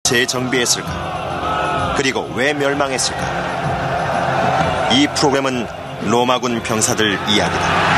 재정비했을까? 그리고 왜 멸망했을까? 이 프로그램은 로마군 병사들 이야기다.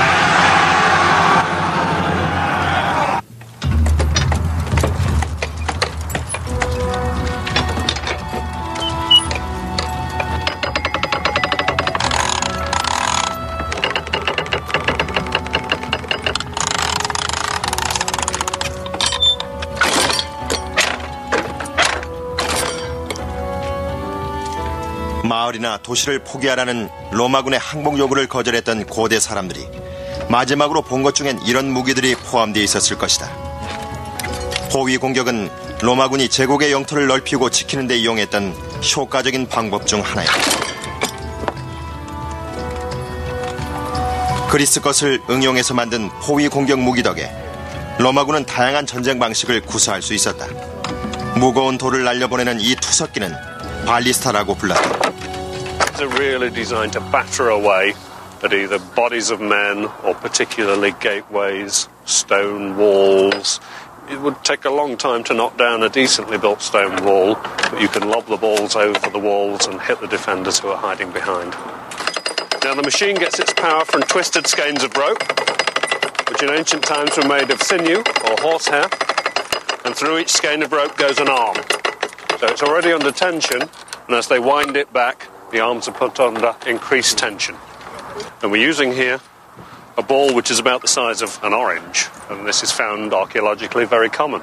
마을이나 도시를 포기하라는 로마군의 항복 요구를 거절했던 고대 사람들이 마지막으로 본 것 중엔 이런 무기들이 포함되어 있었을 것이다. 포위 공격은 로마군이 제국의 영토를 넓히고 지키는 데 이용했던 효과적인 방법 중 하나였다. 그리스 것을 응용해서 만든 포위 공격 무기 덕에 로마군은 다양한 전쟁 방식을 구사할 수 있었다. 무거운 돌을 날려보내는 이 투석기는 발리스타라고 불렀다. They're really designed to batter away at either bodies of men or particularly gateways, stone walls. It would take a long time to knock down a decently built stone wall, but you can lob the balls over the walls and hit the defenders who are hiding behind. Now the machine gets its power from twisted skeins of rope, which in ancient times were made of sinew or horsehair, and through each skein of rope goes an arm. So it's already under tension, and as they wind it back, the arms are put under increased tension. And we're using here a ball which is about the size of an orange, and this is found archaeologically very common.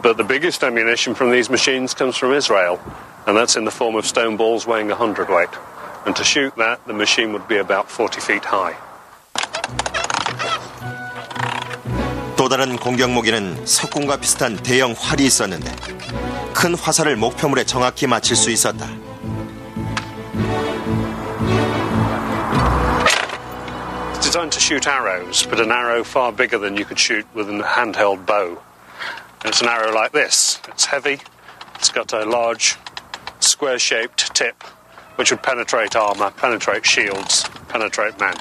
But the biggest ammunition from these machines comes from Israel, and that's in the form of stone balls weighing 100 weight. And to shoot that, the machine would be about 40 feet high. 또 다른 공격 무기는 석궁과 비슷한 대형 활이 있었는데 큰 화살을 목표물에 정확히 맞힐 수 있었다. It's designed to shoot arrows, but an arrow far bigger than you could shoot with a handheld bow. And it's an arrow like this. It's heavy. It's got a large square-shaped tip which would penetrate armor, penetrate shields, penetrate men.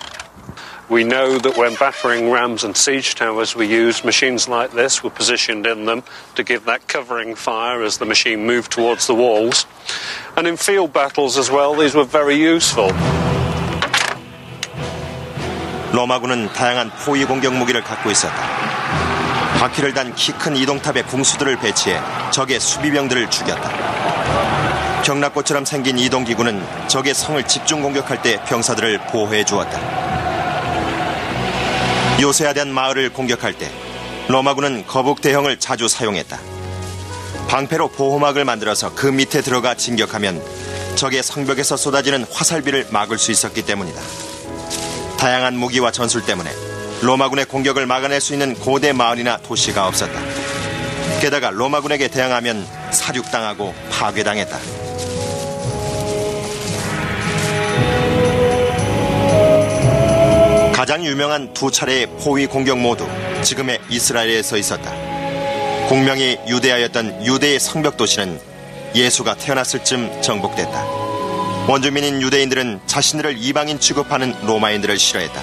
We know that when battering rams and siege towers we used machines like this were positioned in them to give that covering fire as the machine moved towards the walls. And in field battles as well, these were very useful. 로마군은 다양한 포위 공격 무기를 갖고 있었다. 바퀴를 단 키 큰 이동탑에 궁수들을 배치해 적의 수비병들을 죽였다. 경락고처럼 생긴 이동기구는 적의 성을 집중 공격할 때 병사들을 보호해 주었다. 요새화된 마을을 공격할 때 로마군은 거북 대형을 자주 사용했다. 방패로 보호막을 만들어서 그 밑에 들어가 진격하면 적의 성벽에서 쏟아지는 화살비를 막을 수 있었기 때문이다. 다양한 무기와 전술 때문에 로마군의 공격을 막아낼 수 있는 고대 마을이나 도시가 없었다. 게다가 로마군에게 대항하면 사륙당하고 파괴당했다. 가장 유명한 두 차례의 포위 공격 모두 지금의 이스라엘에서 있었다. 공명이 유대하였던 유대의 성벽 도시는 예수가 태어났을 즈음 정복됐다. 원주민인 유대인들은 자신들을 이방인 취급하는 로마인들을 싫어했다.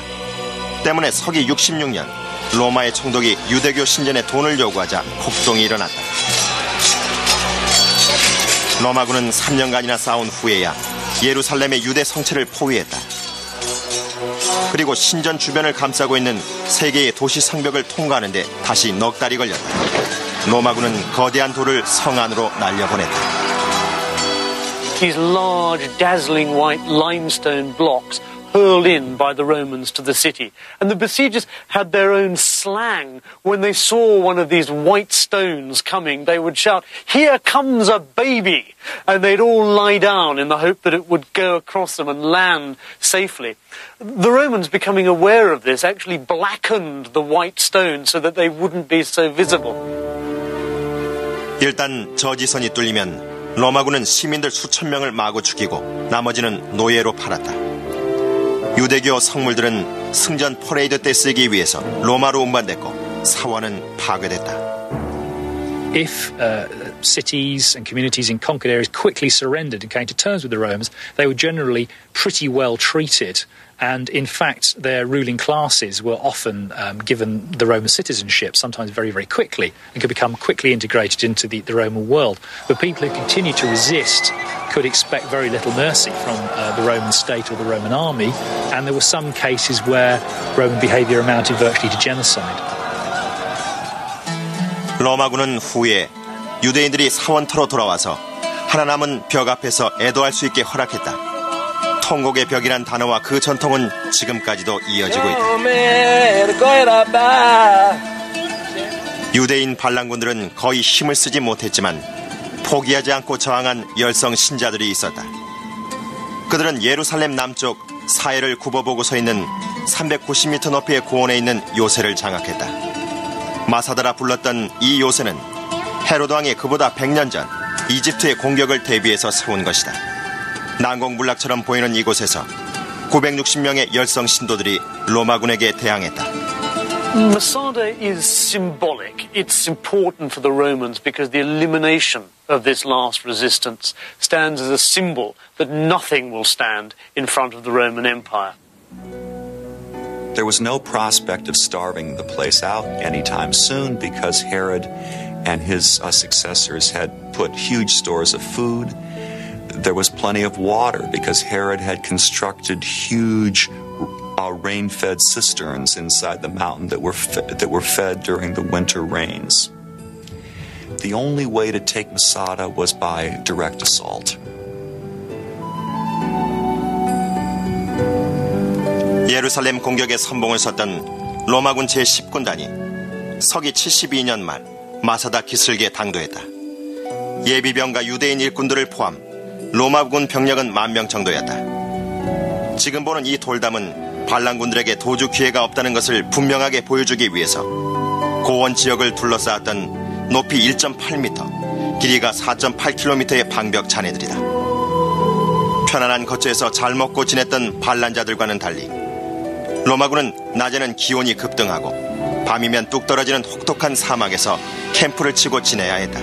때문에 서기 66년 로마의 총독이 유대교 신전에 돈을 요구하자 폭동이 일어났다. 로마군은 3년간이나 싸운 후에야 예루살렘의 유대 성체를 포위했다. 그리고 신전 주변을 감싸고 있는 세 개의 도시 성벽을 통과하는 데 다시 넉 달이 걸렸다. 로마군은 거대한 돌을 성 안으로 날려보냈다. These large, dazzling white limestone blocks hurled in by the Romans to the city. And the besiegers had their own slang. When they saw one of these white stones coming, they would shout, "Here comes a baby!" And they'd all lie down in the hope that it would go across them and land safely. The Romans, becoming aware of this, actually blackened the white stones so that they wouldn't be so visible. 일단 저지선이 뚫리면 로마군은 시민들 수천 명을 마구 죽이고 나머지는 노예로 팔았다. 유대교 성물들은 승전 퍼레이드 때 쓰기 위해서 로마로 운반됐고 사원은 파괴됐다. If cities and communities in conquered areas quickly surrendered and came to terms with the Romans, they were generally pretty well treated. And in fact, their ruling classes were often given the Roman citizenship, sometimes very, very quickly, and could become quickly integrated into the Roman world. But people who continued to resist could expect very little mercy from the Roman state or the Roman army, and there were some cases where Roman behaviour amounted virtually to genocide. 로마군은 후에 유대인들이 사원터로 돌아와서 하나 남은 벽 앞에서 애도할 수 있게 허락했다. 통곡의 벽이란 단어와 그 전통은 지금까지도 이어지고 있다. 유대인 반란군들은 거의 힘을 쓰지 못했지만 포기하지 않고 저항한 열성 신자들이 있었다. 그들은 예루살렘 남쪽 사해를 굽어보고 서 있는 390m 높이의 고원에 있는 요새를 장악했다. 마사다라 불렀던 이 요새는 헤로드 왕이 그보다 100년 전 이집트의 공격을 대비해서 세운 것이다. 난공불락처럼 보이는 이곳에서 960명의 열성 신도들이 로마군에게 대항했다. Masada is symbolic. It's important for the Romans because the elimination of this last resistance stands as a symbol that nothing will stand in front of the Roman Empire. There was no prospect of starving the place out anytime soon because Herod and his successors had put huge stores of food. There was plenty of water because Herod had constructed huge rain-fed cisterns inside the mountain that were fed during the winter rains. The only way to take Masada was by direct assault. 예루살렘 공격에 선봉을 섰던 로마군 제10군단이 서기 72년 말 마사다 기슭에 당도했다. 예비병과 유대인 일꾼들을 포함 로마군 병력은 10,000명 정도였다. 지금 보는 이 돌담은 반란군들에게 도주 기회가 없다는 것을 분명하게 보여주기 위해서 고원 지역을 둘러싸았던 높이 1.8m, 길이가 4.8km의 방벽 잔해들이다. 편안한 거처에서 잘 먹고 지냈던 반란자들과는 달리 로마군은 낮에는 기온이 급등하고 밤이면 뚝 떨어지는 혹독한 사막에서 캠프를 치고 지내야 했다.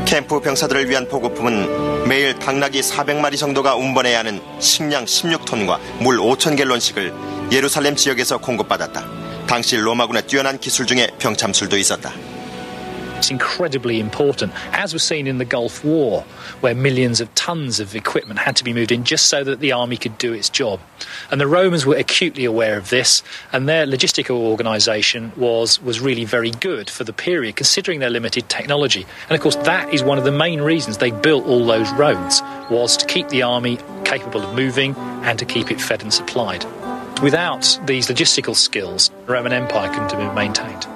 캠프 병사들을 위한 보급품은 매일 당나귀 400마리 정도가 운반해야 하는 식량 16톤과 물 5,000갤론씩을 예루살렘 지역에서 공급받았다. 당시 로마군의 뛰어난 기술 중에 병참술도 있었다. It's incredibly important, as was seen in the Gulf War, where millions of tons of equipment had to be moved in just so that the army could do its job. And the Romans were acutely aware of this, and their logistical organisation was really very good for the period, considering their limited technology. And of course, that is one of the main reasons they built all those roads, was to keep the army capable of moving and to keep it fed and supplied. Without these logistical skills, the Roman Empire couldn't have been maintained.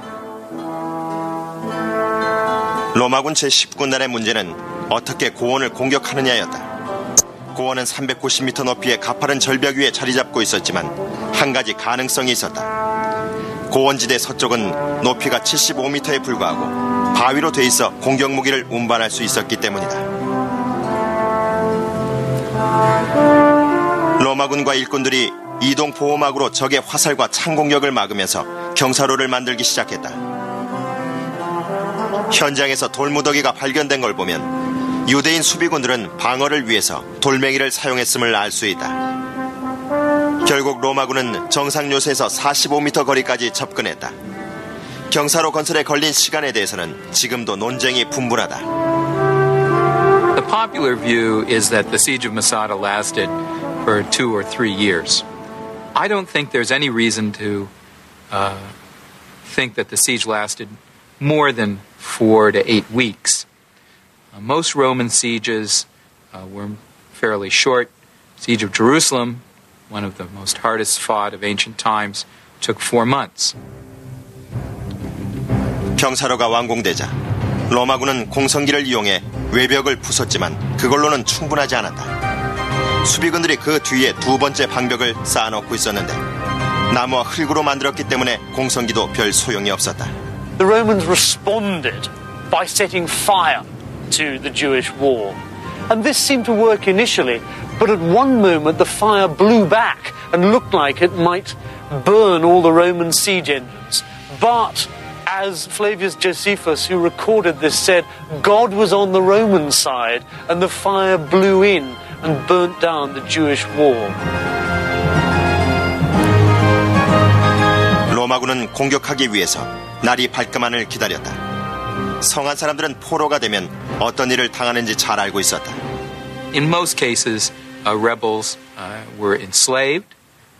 로마군 제10군단의 문제는 어떻게 고원을 공격하느냐였다. 고원은 390m 높이의 가파른 절벽 위에 자리 잡고 있었지만 한 가지 가능성이 있었다. 고원지대 서쪽은 높이가 75m에 불과하고 바위로 돼 있어 공격 무기를 운반할 수 있었기 때문이다. 로마군과 일꾼들이 이동 보호막으로 적의 화살과 창 공격을 막으면서 경사로를 만들기 시작했다. 현장에서 돌무더기가 발견된 걸 보면 유대인 수비군들은 방어를 위해서 돌멩이를 사용했음을 알 수 있다. 결국 로마군은 정상 요새에서 45m 거리까지 접근했다. 경사로 건설에 걸린 시간에 대해서는 지금도 논쟁이 분분하다. The popular view is that the siege of Masada lasted for 2 or 3 years. I don't think there's any reason to think that the siege lasted more than 4 to 8 weeks. Most Roman sieges were fairly short. Siege of Jerusalem, one of the most hardest fought of ancient times, took 4 months. 경사로가 완공되자 로마군은 공성기를 이용해 외벽을 부쉈지만 그걸로는 충분하지 않았다. 수비군들이 그 뒤에 두 번째 방벽을 쌓아놓고 있었는데 나무와 흙으로 만들었기 때문에 공성기도 별 소용이 없었다. The Romans responded by setting fire to the Jewish wall. And this seemed to work initially, but at one moment the fire blew back and looked like it might burn all the Roman siege engines. But as Flavius Josephus, who recorded this, said, God was on the Roman side and the fire blew in and burnt down the Jewish wall. 로마군은 공격하기 위해서 날이 밝기만을 기다렸다. 성한 사람들은 포로가 되면 어떤 일을 당하는지 잘 알고 있었다. In most cases, rebels were enslaved,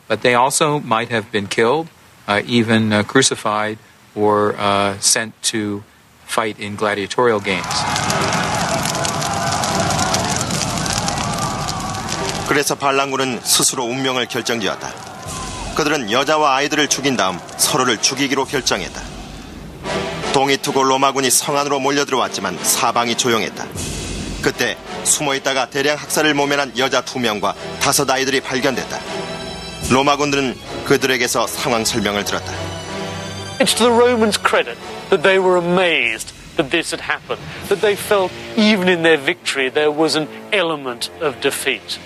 but they also might have been killed, even crucified, or sent to fight in gladiatorial games. 그래서 반란군은 스스로 운명을 결정지었다. 그들은 여자와 아이들을 죽인 다음 서로를 죽이기로 결정했다. 동이 트고 로마군이 성 안으로 몰려들어왔지만 사방이 조용했다. 그때 숨어있다가 대량 학살을 모면한 여자 2명과 5 아이들이 발견됐다. 로마군들은 그들에게서 상황 설명을 들었다. It's to the Romans' credit that they were amazed that this had happened, that they felt even in their victory there was an element of defeat.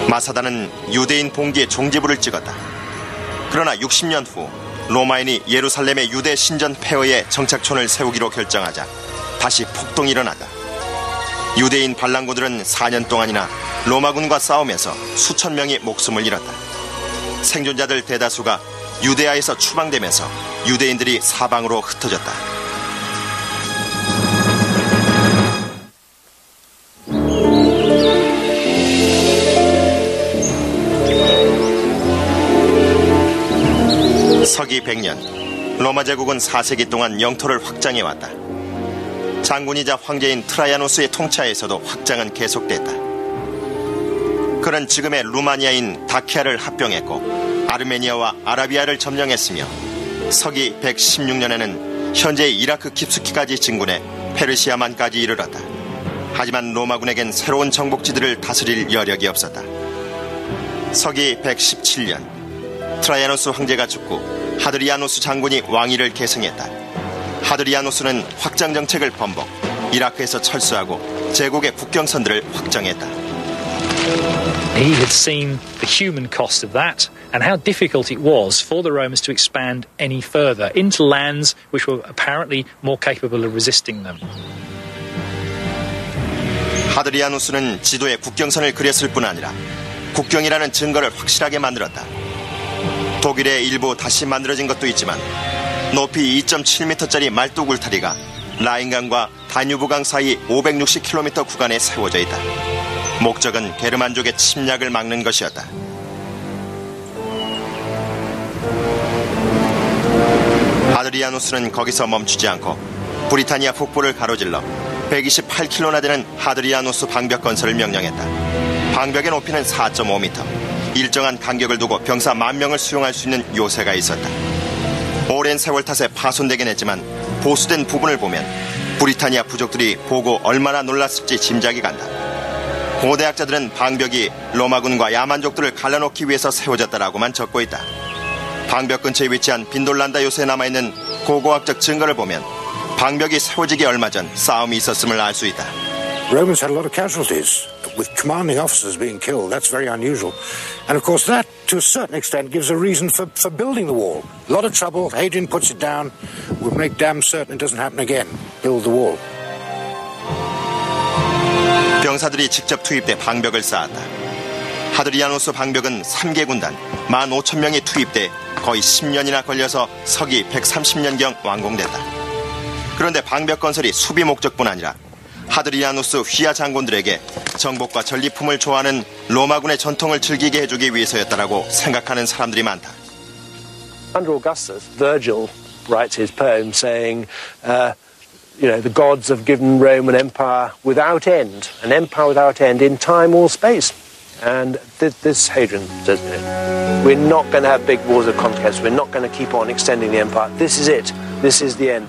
마사다는 유대인 봉기에 종지부를 찍었다. 그러나 60년 후 로마인이 예루살렘의 유대 신전 폐허에 정착촌을 세우기로 결정하자 다시 폭동이 일어났다. 유대인 반란군들은 4년 동안이나 로마군과 싸우면서 수천 명이 목숨을 잃었다. 생존자들 대다수가 유대아에서 추방되면서 유대인들이 사방으로 흩어졌다. 서기 100년, 로마 제국은 4세기 동안 영토를 확장해왔다. 장군이자 황제인 트라야누스의 통치하에서도 확장은 계속됐다. 그는 지금의 루마니아인 다키아를 합병했고 아르메니아와 아라비아를 점령했으며 서기 116년에는 현재의 이라크 깁스키까지 진군해 페르시아만까지 이르렀다. 하지만 로마군에겐 새로운 정복지들을 다스릴 여력이 없었다. 서기 117년, 트라야누스 황제가 죽고 하드리아누스 장군이 왕위를 계승했다. 하드리아누스는 확장 정책을 번복, 이라크에서 철수하고 제국의 국경선들을 확정했다. He had seen the human cost of that and how difficult it was for the Romans to expand any further into lands which were apparently more capable of resisting them. 하드리아누스는 지도에 국경선을 그렸을 뿐 아니라 국경이라는 증거를 확실하게 만들었다. 독일의 일부 다시 만들어진 것도 있지만 높이 2.7m짜리 말뚝 울타리가 라인강과 다뉴브강 사이 560km 구간에 세워져 있다. 목적은 게르만족의 침략을 막는 것이었다. 하드리아누스는 거기서 멈추지 않고 브리타니아 북부를 가로질러 128km나 되는 하드리아누스 방벽 건설을 명령했다. 방벽의 높이는 4.5m. 일정한 간격을 두고 병사 10,000명을 수용할 수 있는 요새가 있었다. 오랜 세월 탓에 파손되긴 했지만 보수된 부분을 보면 브리타니아 부족들이 보고 얼마나 놀랐을지 짐작이 간다. 고대학자들은 방벽이 로마군과 야만족들을 갈라놓기 위해서 세워졌다라고만 적고 있다. 방벽 근처에 위치한 빈돌란다 요새에 남아있는 고고학적 증거를 보면 방벽이 세워지기 얼마 전 싸움이 있었음을 알 수 있다. Romans had a lot of casualties, with commanding officers being killed. That's very unusual. And of course that, to a certain extent, gives a reason for building the wall. A lot of trouble, Hadrian puts it down, we'll make damn certain it doesn't happen again. Build the wall. 병사들이 직접 투입돼 방벽을 쌓았다. 하드리아누스 방벽은 3개 군단 15,000명이 투입돼 거의 10년이나 걸려서 서기 130년경 완공됐다. 그런데 방벽 건설이 수비 목적뿐 아니라 하드리아누스 휘하 장군들에게 정복과 전리품을 좋아하는 로마군의 전통을 즐기게 해주기 위해서였다라고 생각하는 사람들이 많다. Under Augustus, Virgil writes his poem saying, the gods have given Rome an empire without end, an empire without end in time or space. And this Hadrian says, we're not going to have big wars of conquest. We're not going to keep on extending the empire. This is it. This is the end.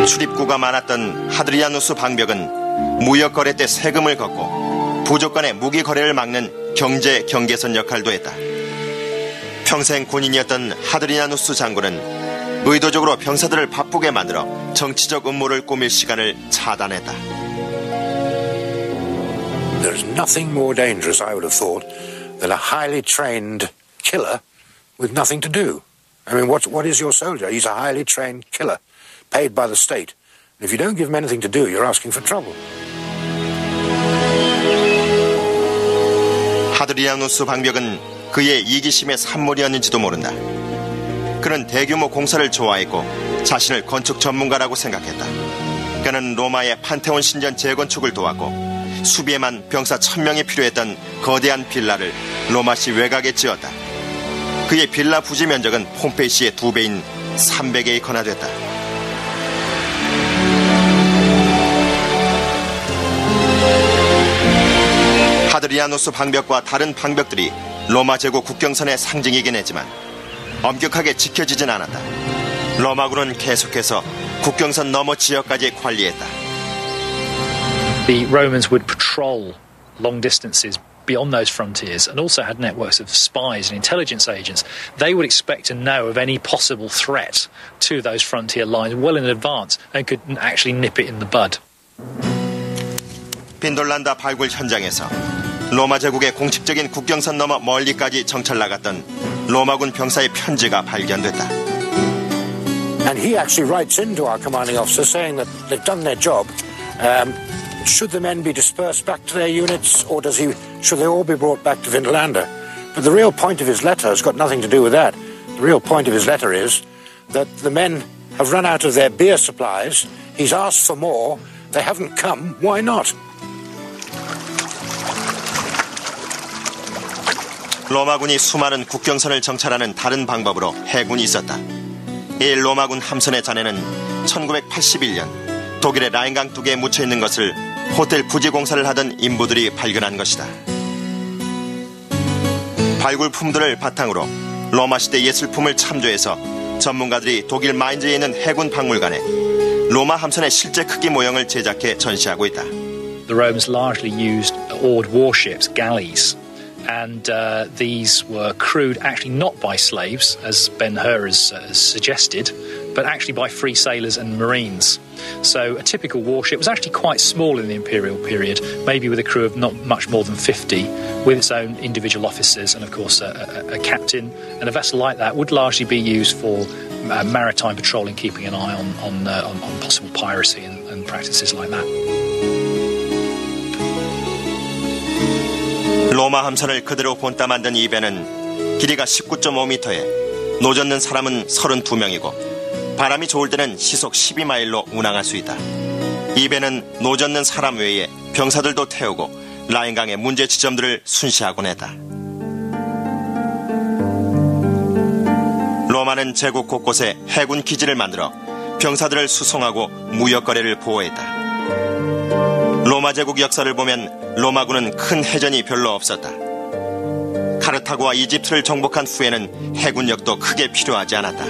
출입구가 많았던 하드리아누스 방벽은 무역 거래 때 세금을 걷고 부족 간의 무기 거래를 막는 경제 경계선 역할도 했다. 평생 군인이었던 하드리아누스 장군은 의도적으로 병사들을 바쁘게 만들어 정치적 음모를 꾸밀 시간을 차단했다. There's nothing more dangerous, I would have thought, than a highly trained killer with nothing to do. I mean, what is your soldier? He's a highly trained killer, paid by the state. And if you don't give him anything to do, you're asking for trouble. 하드리아누스 방벽은 그의 이기심의 산물이었는지도 모른다. 그는 대규모 공사를 좋아했고 자신을 건축 전문가라고 생각했다. 그는 로마의 판테온 신전 재건축을 도왔고 수비에만 병사 1000명이 필요했던 거대한 빌라를 로마시 외곽에 지었다. 그의 빌라 부지 면적은 폼페이시의 2배인 300에이커나 됐다. 하드리아누스 방벽과 다른 방벽들이 로마 제국 국경선의 상징이긴 했지만 엄격하게 지켜지진 않았다. 로마군은 계속해서 국경선 너머 지역까지 관리했다. The Romans would patrol long distances beyond those frontiers and also had networks of spies and intelligence agents. They would expect to know of any possible threat to those frontier lines well in advance and could actually nip it in the bud. 빈돌란다 발굴 현장에서 로마 제국의 공식적인 국경선 너머 멀리까지 정찰 나갔던 로마군 병사의 편지가 발견됐다. And he actually writes into our commanding officer saying that they've done their job. Should the men be dispersed back to their units, or should they all be brought back to Vindolanda? But the real point of his letter has got nothing to do with that. The real point of his letter is that the men have run out of their beer supplies. He's asked for more. They haven't come. Why not? 로마군이 수많은 국경선을 정찰하는 다른 방법으로 해군이 있었다. 이 로마군 함선의 잔해는 1981년 독일의 라인강 둑에 묻혀있는 것을 호텔 부지 공사를 하던 인부들이 발견한 것이다. 발굴품들을 바탕으로 로마 시대 예술품을 참조해서 전문가들이 독일 마인즈에 있는 해군 박물관에 로마 함선의 실제 크기 모형을 제작해 전시하고 있다. The Romans largely used oared warships, galleys. And these were crewed actually not by slaves, as Ben-Hur has suggested, but actually by free sailors and marines. So a typical warship was actually quite small in the imperial period, maybe with a crew of not much more than 50, with its own individual officers and, of course, a captain. And a vessel like that would largely be used for maritime patrolling, keeping an eye on possible piracy and practices like that. 로마 함선을 그대로 본따 만든 이 배는 길이가 19.5m에 노젓는 사람은 32명이고 바람이 좋을 때는 시속 12마일로 운항할 수 있다. 이 배는 노젓는 사람 외에 병사들도 태우고 라인강의 문제 지점들을 순시하곤 했다. 로마는 제국 곳곳에 해군 기지를 만들어 병사들을 수송하고 무역거래를 보호했다. 로마 제국 역사를 보면 로마군은 큰 해전이 별로 없었다. 카르타고와 이집트를 정복한 후에는 해군력도 크게 필요하지 않았다.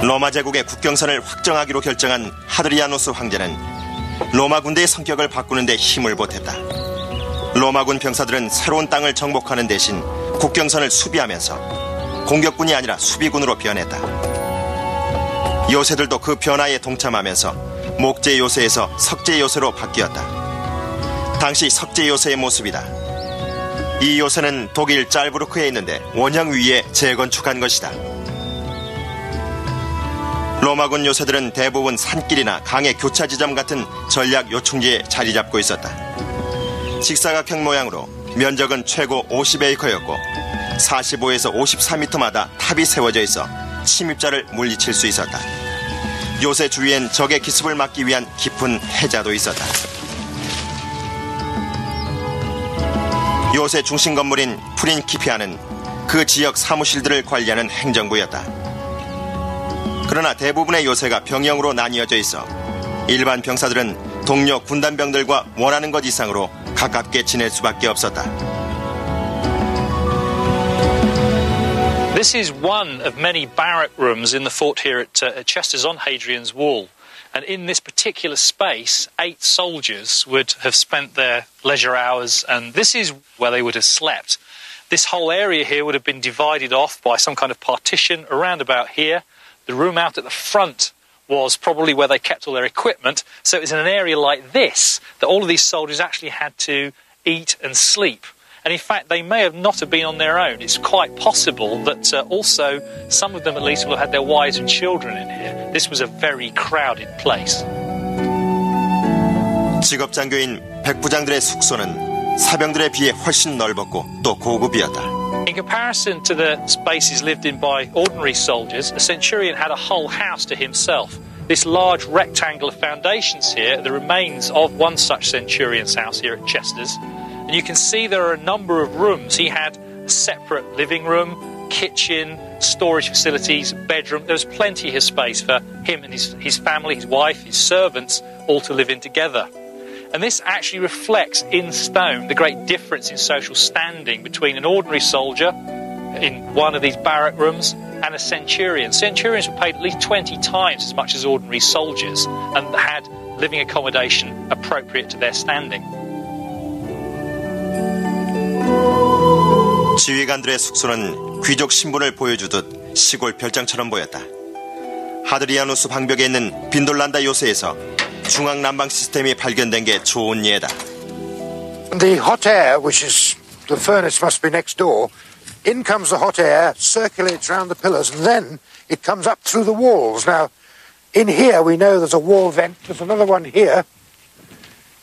로마 제국의 국경선을 확정하기로 결정한 하드리아누스 황제는 로마 군대의 성격을 바꾸는 데 힘을 보탰다. 로마군 병사들은 새로운 땅을 정복하는 대신 국경선을 수비하면서 공격군이 아니라 수비군으로 변했다. 요새들도 그 변화에 동참하면서 목재 요새에서 석재 요새로 바뀌었다. 당시 석재 요새의 모습이다. 이 요새는 독일 짤부르크에 있는데 원형 위에 재건축한 것이다. 로마군 요새들은 대부분 산길이나 강의 교차 지점 같은 전략 요충지에 자리 잡고 있었다. 직사각형 모양으로 면적은 최고 50에이커였고 45에서 54m마다 탑이 세워져 있어 침입자를 물리칠 수 있었다. 요새 주위엔 적의 기습을 막기 위한 깊은 해자도 있었다. 요새 중심 건물인 프린키피아는 그 지역 사무실들을 관리하는 행정부였다. 그러나 대부분의 요새가 병영으로 나뉘어져 있어 일반 병사들은 동료 군단병들과 원하는 것 이상으로 가깝게 지낼 수밖에 없었다. This is one of many barrack rooms in the fort here at Chesters on Hadrian's Wall. And in this particular space, 8 soldiers would have spent their leisure hours, and this is where they would have slept. This whole area here would have been divided off by some kind of partition around about here. The room out at the front was probably where they kept all their equipment. So it was in an area like this that all of these soldiers actually had to eat and sleep. And in fact, they may have not have been on their own. It's quite possible that also some of them at least will have had their wives and children in here. This was a very crowded place. 직업장교인 백부장들의 숙소는 사병들에 비해 훨씬 넓었고 또 고급이었다. In comparison to the spaces lived in by ordinary soldiers, a centurion had a whole house to himself. This large rectangular foundations here are the remains of one such centurion's house here at Chester's. And you can see there are a number of rooms. He had a separate living room, kitchen, storage facilities, bedroom. There was plenty of space for him and his family, his wife, his servants, all to live in together. And this actually reflects in stone the great difference in social standing between an ordinary soldier in one of these barrack rooms and a centurion. Centurions were paid at least 20 times as much as ordinary soldiers and had living accommodation appropriate to their standing. 지휘관들의 숙소는 귀족 신분을 보여주듯 시골 별장처럼 보였다. 하드리아누스 방벽에 있는 빈돌란다 요새에서 중앙 난방 시스템이 발견된 게 좋은 예다. The hot air, which is the furnace must be next door, in comes the hot air, circulates around the pillars, and then it comes up through the walls. Now, in here we know there's a wall vent, there's another one here,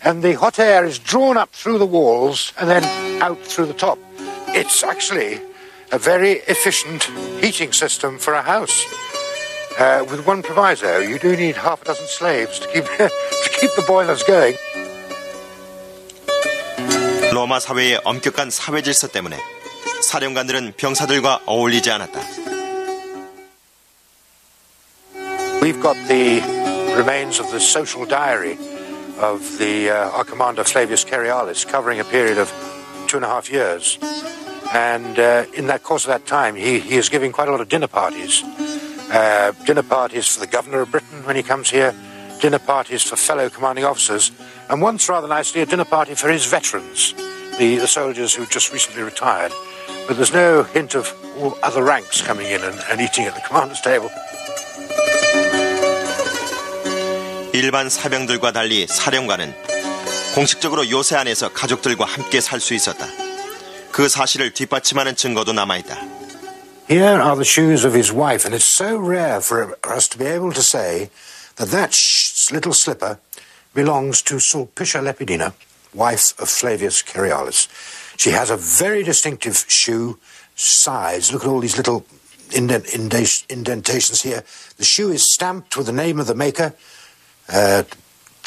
and the hot air is drawn up through the walls and then out through the top. It's actually a very efficient heating system for a house. With one proviso, you do need half a dozen slaves to keep the boilers going. 로마 사회의 엄격한 사회 질서 때문에 사령관들은 병사들과 어울리지 않았다. We've got the remains of the social diary of our commander Flavius Cerealis, covering a period of 2.5 years. And in that course of that time, he is giving quite a lot of dinner parties. Dinner parties for the governor of Britain when he comes here, dinner parties for fellow commanding officers, and once rather nicely a dinner party for his veterans, the soldiers who just recently retired. But there's no hint of all other ranks coming in and eating at the commander's table. 일반 사병들과 달리 사령관은 공식적으로 요새 안에서 가족들과 함께 살 수 있었다. 그 사실을 뒷받침하는 증거도 남아있다. Here are the shoes of his wife, and it's so rare for us to be able to say that little slipper belongs to Sulpicia Lepidina, wife of Flavius Cerealis. She has a very distinctive shoe size. Look at all these little indentations here. The shoe is stamped with the name of the maker,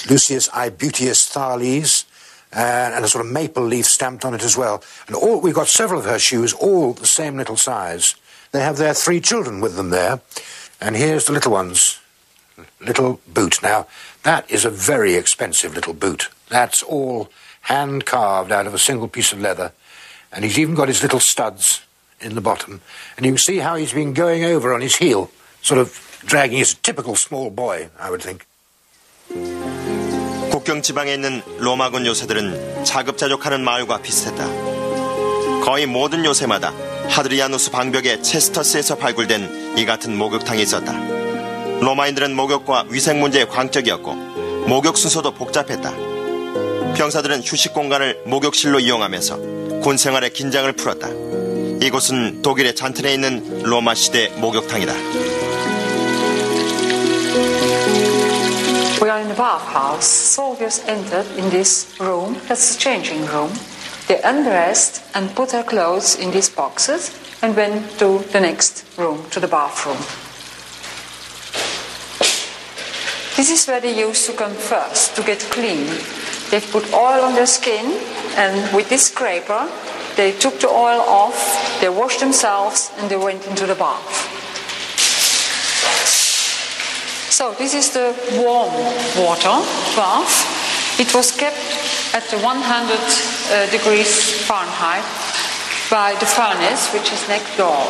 Lucius Aebutius Thales, and a sort of maple leaf stamped on it as well. And we've got several of her shoes, all the same little size. They have their 3 children with them there. And here's the little one's little boot. Now, that is a very expensive little boot. That's all hand-carved out of a single piece of leather. And he's even got his little studs in the bottom. And you can see how he's been going over on his heel, sort of dragging his typical small boy, I would think. 국경 지방에 있는 로마군 요새들은 자급자족하는 마을과 비슷했다. 거의 모든 요새마다 하드리아누스 방벽의 체스터스에서 발굴된 이 같은 목욕탕이 있었다. 로마인들은 목욕과 위생 문제에 광적이었고 목욕 순서도 복잡했다. 병사들은 휴식 공간을 목욕실로 이용하면서 군 생활의 긴장을 풀었다. 이곳은 독일의 잔텐에 있는 로마 시대 목욕탕이다. We are in the bathhouse. Soldiers entered in this room. That's the changing room. They undressed and put their clothes in these boxes and went to the next room, to the bathroom. This is where they used to come first to get clean. They put oil on their skin, and with this scraper, they took the oil off, they washed themselves, and they went into the bath. So this is the warm water bath. It was kept at 100 degrees Fahrenheit by the furnace, which is next door.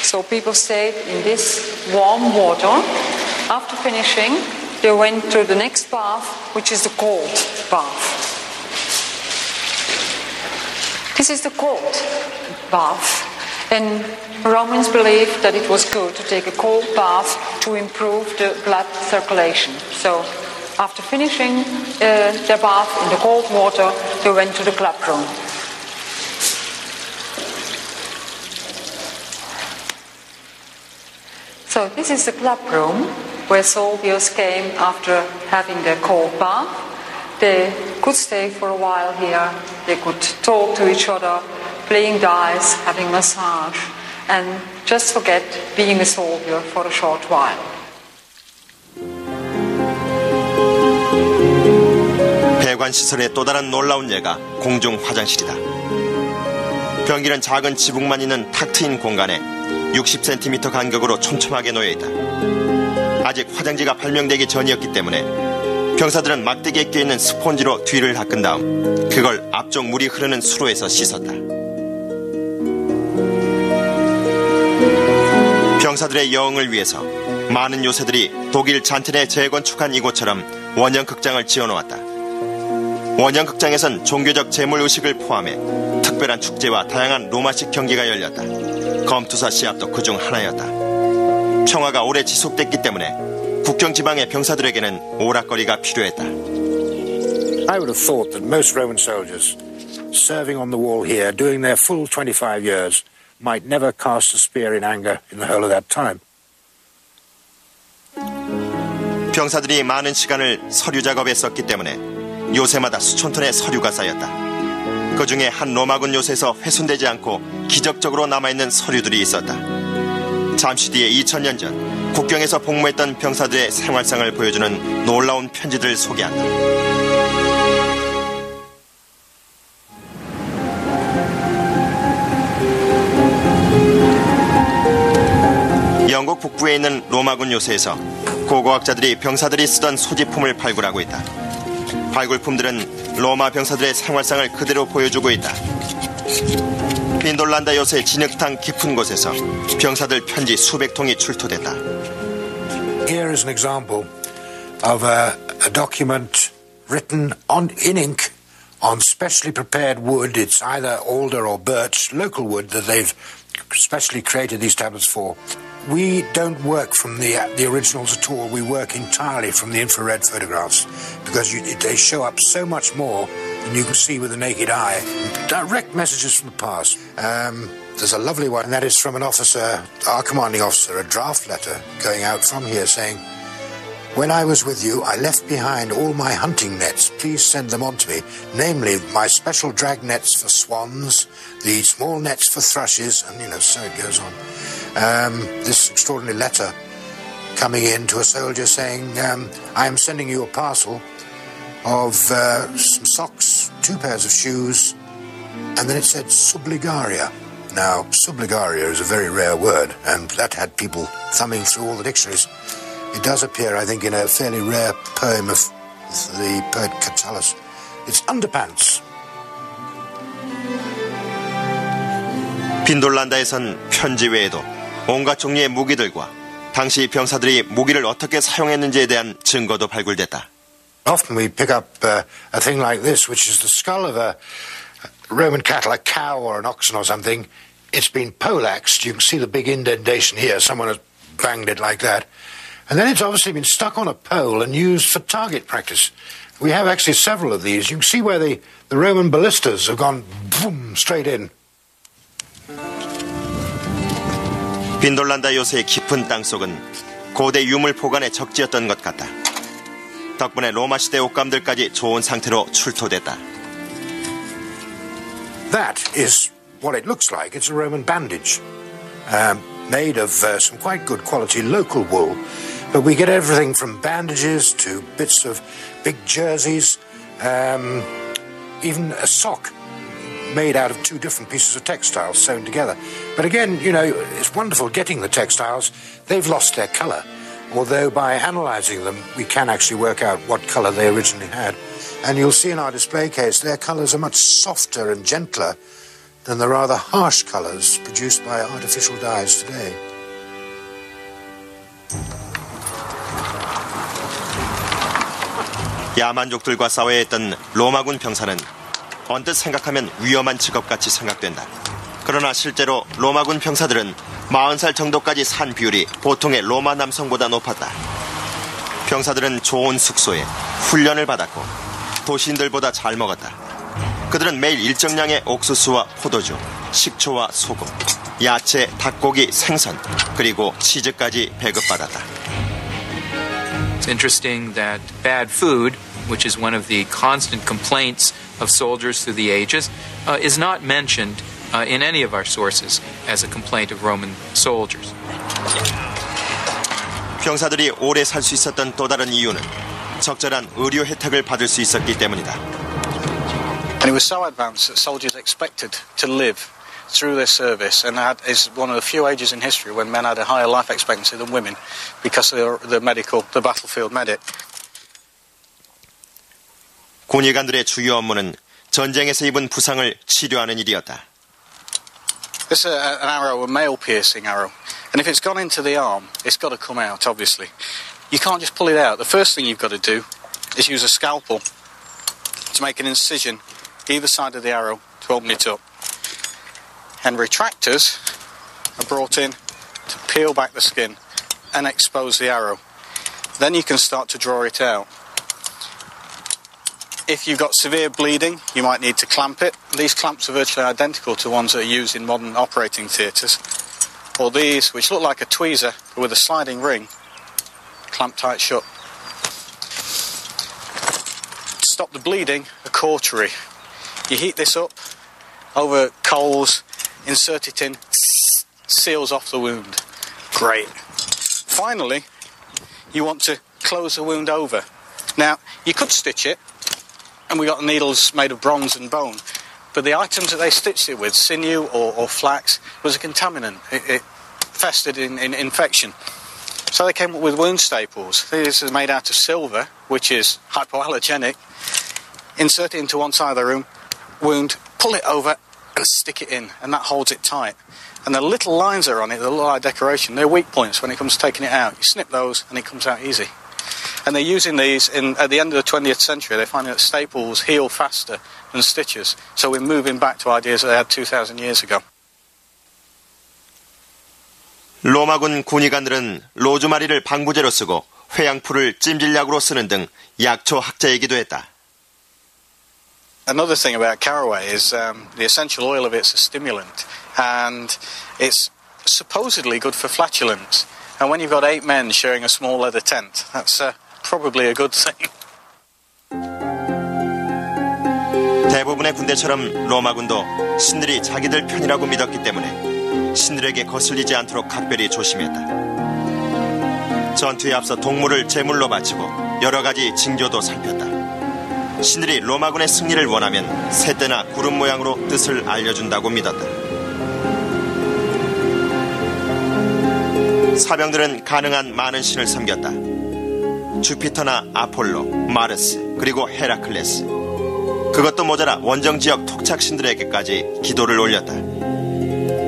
So people stayed in this warm water. After finishing, they went to the next bath, which is the cold bath. This is the cold bath, and Romans believed that it was good to take a cold bath to improve the blood circulation. So after finishing their bath in the cold water, they went to the club room. So this is the club room where soldiers came after having their cold bath. They could stay for a while here. They could talk to each other, playing dice, having massage, and just forget being a soldier for a short while. 배관 시설의 또 다른 놀라운 예가 공중 화장실이다. 변기는 작은 지붕만 있는 탁 트인 공간에 60cm 간격으로 촘촘하게 놓여있다. 아직 화장지가 발명되기 전이었기 때문에 병사들은 막대기에 껴있는 스폰지로 뒤를 닦은 다음 그걸 앞쪽 물이 흐르는 수로에서 씻었다. 병사들의 여흥을 위해서 많은 요새들이 독일 잔튼에 재건축한 이곳처럼 원형극장을 지어놓았다. 원형극장에선 종교적 제물의식을 포함해 특별한 축제와 다양한 로마식 경기가 열렸다. 검투사 시합도 그중 하나였다. 평화가 오래 지속됐기 때문에 국경 지방의 병사들에게는 오락거리가 필요했다. I would have thought that most Roman soldiers serving on the wall here, doing their full 25 years, might never cast a spear in anger in the whole of that time. 병사들이 많은 시간을 서류 작업에 썼기 때문에 요새마다 수천 톤의 서류가 쌓였다. 그 중에 한 로마군 요새에서 훼손되지 않고 기적적으로 남아있는 서류들이 있었다. 잠시 뒤에 2000년 전 국경에서 복무했던 병사들의 생활상을 보여주는 놀라운 편지들을 소개한다. 영국 북부에 있는 로마군 요새에서 고고학자들이 병사들이 쓰던 소지품을 발굴하고 있다. 발굴품들은 로마 병사들의 생활상을 그대로 보여주고 있다. 빈돌란다 요새 진흙탕 깊은 곳에서 병사들 편지 수백 통이 출토됐다. Here is an example of a document written in ink on specially prepared wood. It's either alder or birch, local wood that they've specially created these tablets for. We don't work from the originals at all. We work entirely from the infrared photographs because they show up so much more than you can see with the naked eye. Direct messages from the past. There's a lovely one, and that is from an officer, our commanding officer, a draft letter going out from here saying, "When I was with you, I left behind all my hunting nets. Please send them on to me, namely my special drag nets for swans, the small nets for thrushes," and, so it goes on. This extraordinary letter coming in to a soldier saying, "I am sending you a parcel of some socks, 2 pairs of shoes," and then it said subligaria. Now, subligaria is a very rare word, and that had people thumbing through all the dictionaries. It does appear, I think, in a fairly rare poem of the poet Catullus. It's underpants. 빈돌란다에선 편지 외에도 온갖 종류의 무기들과 당시 병사들이 무기를 어떻게 사용했는지에 대한 증거도 발굴됐다. Often we pick up a thing like this, which is the skull of a Roman cattle, a cow or an oxen or something. It's been poleaxed. You can see the big indentation here. Someone has banged it like that. And then it's obviously been stuck on a pole and used for target practice. We have actually several of these. You can see where the Roman ballistas have gone boom, straight in. 빈돌란다 요새의 깊은 땅속은 고대 유물 보관의 적지였던 것 같다. 덕분에 로마 시대 옷감들까지 좋은 상태로 출토됐다. That is what it looks like. It's a Roman bandage made of some quite good quality local wool. But we get everything from bandages to bits of big jerseys, even a sock made out of 2 different pieces of textiles sewn together. But again, it's wonderful getting the textiles. They've lost their colour, although by analysing them, we can actually work out what colour they originally had. And you'll see in our display case, their colours are much softer and gentler than the rather harsh colours produced by artificial dyes today. 야만족들과 싸워야 했던 로마군 병사는 언뜻 생각하면 위험한 직업같이 생각된다. 그러나 실제로 로마군 병사들은 40살 정도까지 산 비율이 보통의 로마 남성보다 높았다. 병사들은 좋은 숙소에 훈련을 받았고 도시인들보다 잘 먹었다. 그들은 매일 일정량의 옥수수와 포도주, 식초와 소금, 야채, 닭고기, 생선, 그리고 치즈까지 배급받았다. It's interesting that bad food, which is one of the constant complaints of soldiers through the ages, is not mentioned in any of our sources as a complaint of Roman soldiers. 병사들이 오래 살 수 있었던 또 다른 이유는 적절한 의료 혜택을 받을 수 있었기 때문이다. And it was so advanced that soldiers expected to live through their service, and that is one of the few ages in history when men had a higher life expectancy than women because of the battlefield medic. 군의관들의 주요 업무는 전쟁에서 입은 부상을 치료하는 일이었다. This is an arrow, a male piercing arrow, and if it's gone into the arm, it's got to come out, obviously. You can't just pull it out. The first thing you've got to do is use a scalpel to make an incision either side of the arrow to open it up. And retractors are brought in to peel back the skin and expose the arrow. Then you can start to draw it out. If you've got severe bleeding, you might need to clamp it. These clamps are virtually identical to ones that are used in modern operating theatres. Or these, which look like a tweezer, but with a sliding ring, clamp tight shut. To stop the bleeding, a cautery. You heat this up over coals, insert it in, seals off the wound. Great. Finally, you want to close the wound over. Now, you could stitch it, and we got needles made of bronze and bone, but the items that they stitched it with, sinew or flax, was a contaminant. It festered in infection. So they came up with wound staples. This is made out of silver, which is hypoallergenic. Insert it into one side of the wound, pull it over, and stick it in, and that holds it tight. And the little lines that are on it, that look like decoration, they're weak points when it comes to taking it out. You snip those, and it comes out easy. And they're using these at the end of the 20th century. They're finding that staples heal faster than stitches. So we're moving back to ideas that they had 2,000 years ago. 로마군 군의관들은 로즈마리를 방부제로 쓰고 회양풀을 찜질약으로 쓰는 등 약초 학자이기도 했다. Another thing about caraway is the essential oil of it's a stimulant, and it's supposedly good for flatulence. And when you've got 8 men sharing a small leather tent, that's probably a good thing. 대부분의 군대처럼 로마군도 신들이 자기들 편이라고 믿었기 때문에 신들에게 거슬리지 않도록 각별히 조심했다. 전투에 앞서 동물을 제물로 바치고 여러 가지 징조도 살폈다. 신들이 로마군의 승리를 원하면 새떼나 구름 모양으로 뜻을 알려준다고 믿었다. 사병들은 가능한 많은 신을 섬겼다. 주피터나 아폴로, 마르스, 그리고 헤라클레스. 그것도 모자라 원정 지역 토착 신들에게까지 기도를 올렸다.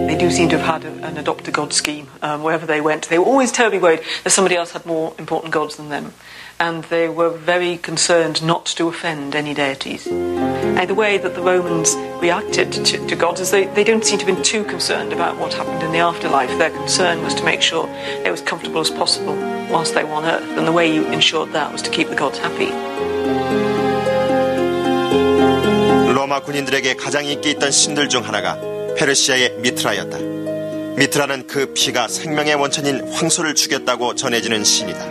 They do seem to have had an adopt a god scheme wherever they went. They were always terribly worried that somebody else had more important gods than them. And they were very concerned not to offend any deities. And the way that the Romans reacted to gods is they don't seem to have been too concerned about what happened in the afterlife. Their concern was to make sure they were as comfortable as possible whilst they were on earth. And the way you ensured that was to keep the gods happy. 로마 군인들에게 가장 인기 있던 신들 중 하나가 페르시아의 미트라였다. 미트라는 그 피가 생명의 원천인 황소를 죽였다고 전해지는 신이다.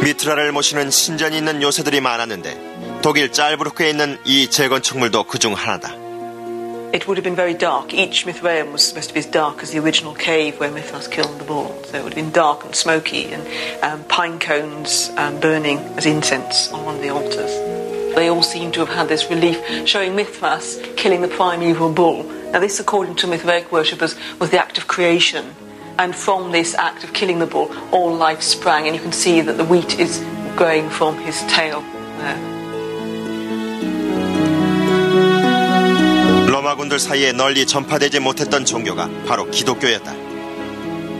미트라를 모시는 신전이 있는 요새들이 많았는데 독일 짤브루크에 있는 이 재건축물도 그중 하나다. It would have been very dark. Each Mithraeum was supposed to be as dark as the original cave where Mithras killed the bull. So it would have been dark and smoky, and pine cones burning as incense on one of the altars. They all seem to have had this relief showing Mithras killing the primeval bull. Now this, according to Mithraic worshippers, was the act of creation. And from this act of killing the bull, all life sprang, and you can see that the wheat is growing from his tail there. 로마군들 사이에 널리 전파되지 못했던 종교가 바로 기독교였다.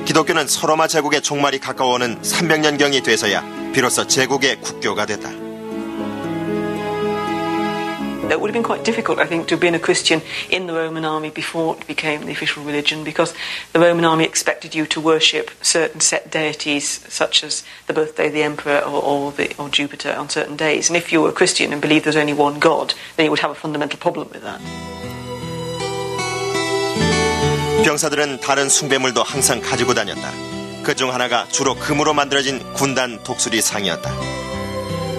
기독교는 서로마 제국의 종말이 가까워오는 300년경이 돼서야 비로소 제국의 국교가 됐다. It would have been quite difficult, I think, to have been a Christian in the Roman army before it became the official religion, because the Roman army expected you to worship certain set deities, such as the birthday of the emperor or Jupiter on certain days. And if you were a Christian and believed there's only one God, then you would have a fundamental problem with that. 병사들은 다른 숭배물도 항상 가지고 다녔다. 그중 하나가 주로 금으로 만들어진 군단 독수리상이었다.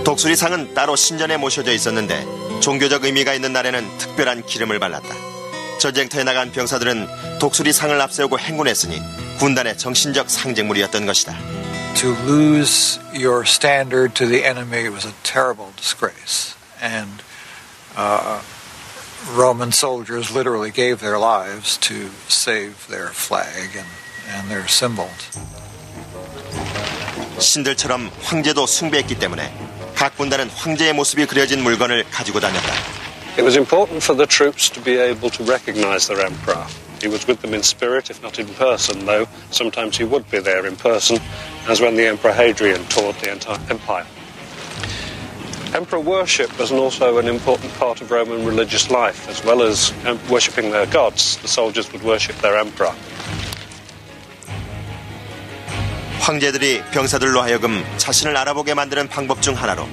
독수리상은 따로 신전에 모셔져 있었는데 종교적 의미가 있는 날에는 특별한 기름을 발랐다. 전쟁터에 나간 병사들은 독수리상을 앞세우고 행군했으니 군단의 정신적 상징물이었던 것이다. To lose your standard to the enemy was a terrible disgrace, and Roman soldiers literally gave their lives to save their flag and their symbols. 신들처럼 황제도 숭배했기 때문에 각 군단은 황제의 모습이 그려진 물건을 가지고 다녔다. It was important for the troops to be able to recognize their emperor. He was with them in spirit, if not in person, though sometimes he would be there in person, as when the Emperor Hadrian toured the entire empire. Emperor worship was also an important part of Roman religious life. As well as worshipping their gods, the soldiers would worship their emperor. 황제들이 병사들로 하여금 자신을 알아보게 만드는 방법 중 하나로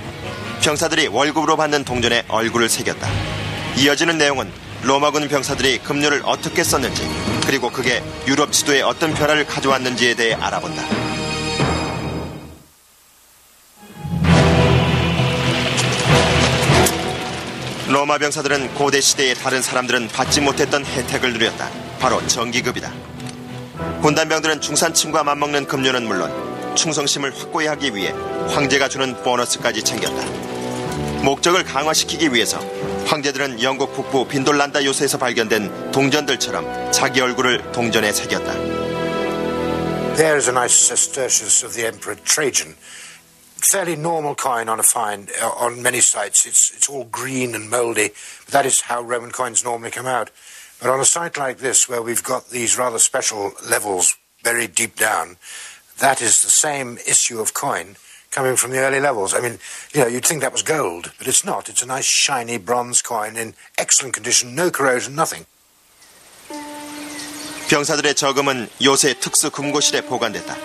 병사들이 월급으로 받는 동전에 얼굴을 새겼다. 이어지는 내용은 로마군 병사들이 급료를 어떻게 썼는지, 그리고 그게 유럽 지도에 어떤 변화를 가져왔는지에 대해 알아본다. 로마 병사들은 고대 시대의 다른 사람들은 받지 못했던 혜택을 누렸다. 바로 정기급이다. 군단병들은 중산층과 맞먹는 급료는 물론 충성심을 확고히 하기 위해 황제가 주는 보너스까지 챙겼다. 목적을 강화시키기 위해서 황제들은 영국 북부 빈돌란다 요새에서 발견된 동전들처럼 자기 얼굴을 동전에 새겼다. There is a nice sestertius of the Emperor Trajan. Fairly normal coin on a find on many sites. It's all green and mouldy, but that is how Roman coins normally come out. But on a site like this, where we've got these rather special levels buried deep down, that is the same issue of coin coming from the early levels. I mean, you know, you'd think that was gold, but it's not. It's a nice shiny bronze coin in excellent condition, no corrosion, nothing. 병사들의 저금은 요새 특수 금고실에 보관됐다.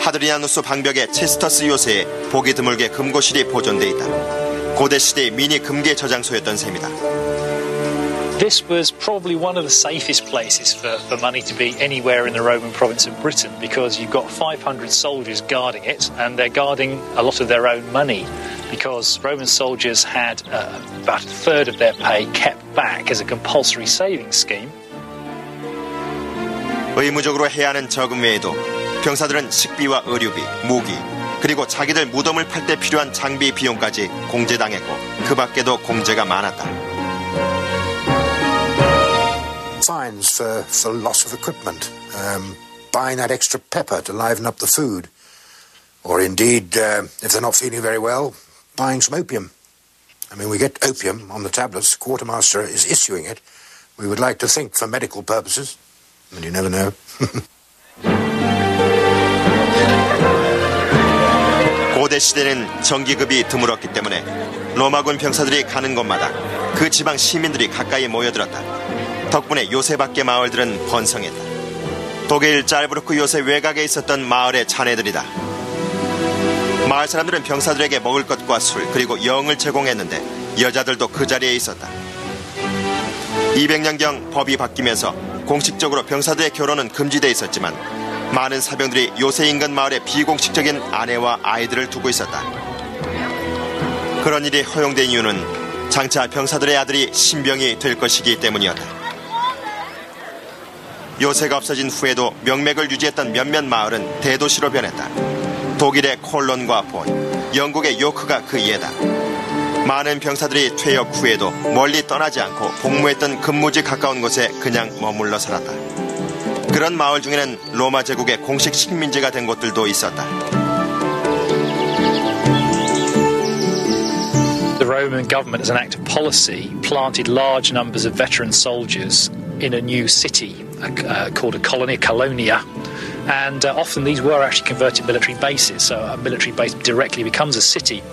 하드리아누스 방벽의 체스터스 요새에 보기 드물게 금고실이 보존돼 있다. 고대 시대의 미니 금괴 저장소였던 셈이다. This was probably one of the safest places for money to be anywhere in the Roman province of Britain, because you've got 500 soldiers guarding it, and they're guarding a lot of their own money, because Roman soldiers had about a third of their pay kept back as a compulsory savings scheme. 의무적으로 해야 하는 저금 외에도 병사들은 식비와 의료비, 무기, 그리고 자기들 무덤을 팔 때 필요한 장비 비용까지 공제당했고 그 밖에도 공제가 많았다. Fines for loss of equipment, buying that extra pepper to liven up the food, or indeed, if they're not feeling very well, buying some opium. I mean, we get opium on the tablets. The quartermaster is issuing it. We would like to think for medical purposes, but you never know. 고대 시대는 정기급이 드물었기 때문에 로마군 병사들이 가는 곳마다 그 지방 시민들이 가까이 모여들었다. 덕분에 요새 밖의 마을들은 번성했다. 독일 짤브루크 요새 외곽에 있었던 마을의 자네들이다. 마을 사람들은 병사들에게 먹을 것과 술, 그리고 영을 제공했는데 여자들도 그 자리에 있었다. 200년경 법이 바뀌면서 공식적으로 병사들의 결혼은 금지돼 있었지만 많은 사병들이 요새 인근 마을에 비공식적인 아내와 아이들을 두고 있었다. 그런 일이 허용된 이유는 장차 병사들의 아들이 신병이 될 것이기 때문이었다. 요새가 없어진 후에도 명맥을 유지했던 몇몇 마을은 대도시로 변했다. 독일의 콜론과 본, 영국의 요크가 그 예다. 많은 병사들이 퇴역 후에도 멀리 떠나지 않고 복무했던 근무지 가까운 곳에 그냥 머물러 살았다. 그런 마을 중에는 로마 제국의 공식 식민지가 된 곳들도 있었다. The Roman government, as an act of policy, planted large numbers of veteran soldiers in a new city called a colony, Colonia, and often these were actually converted military bases, so a military base directly becomes a city.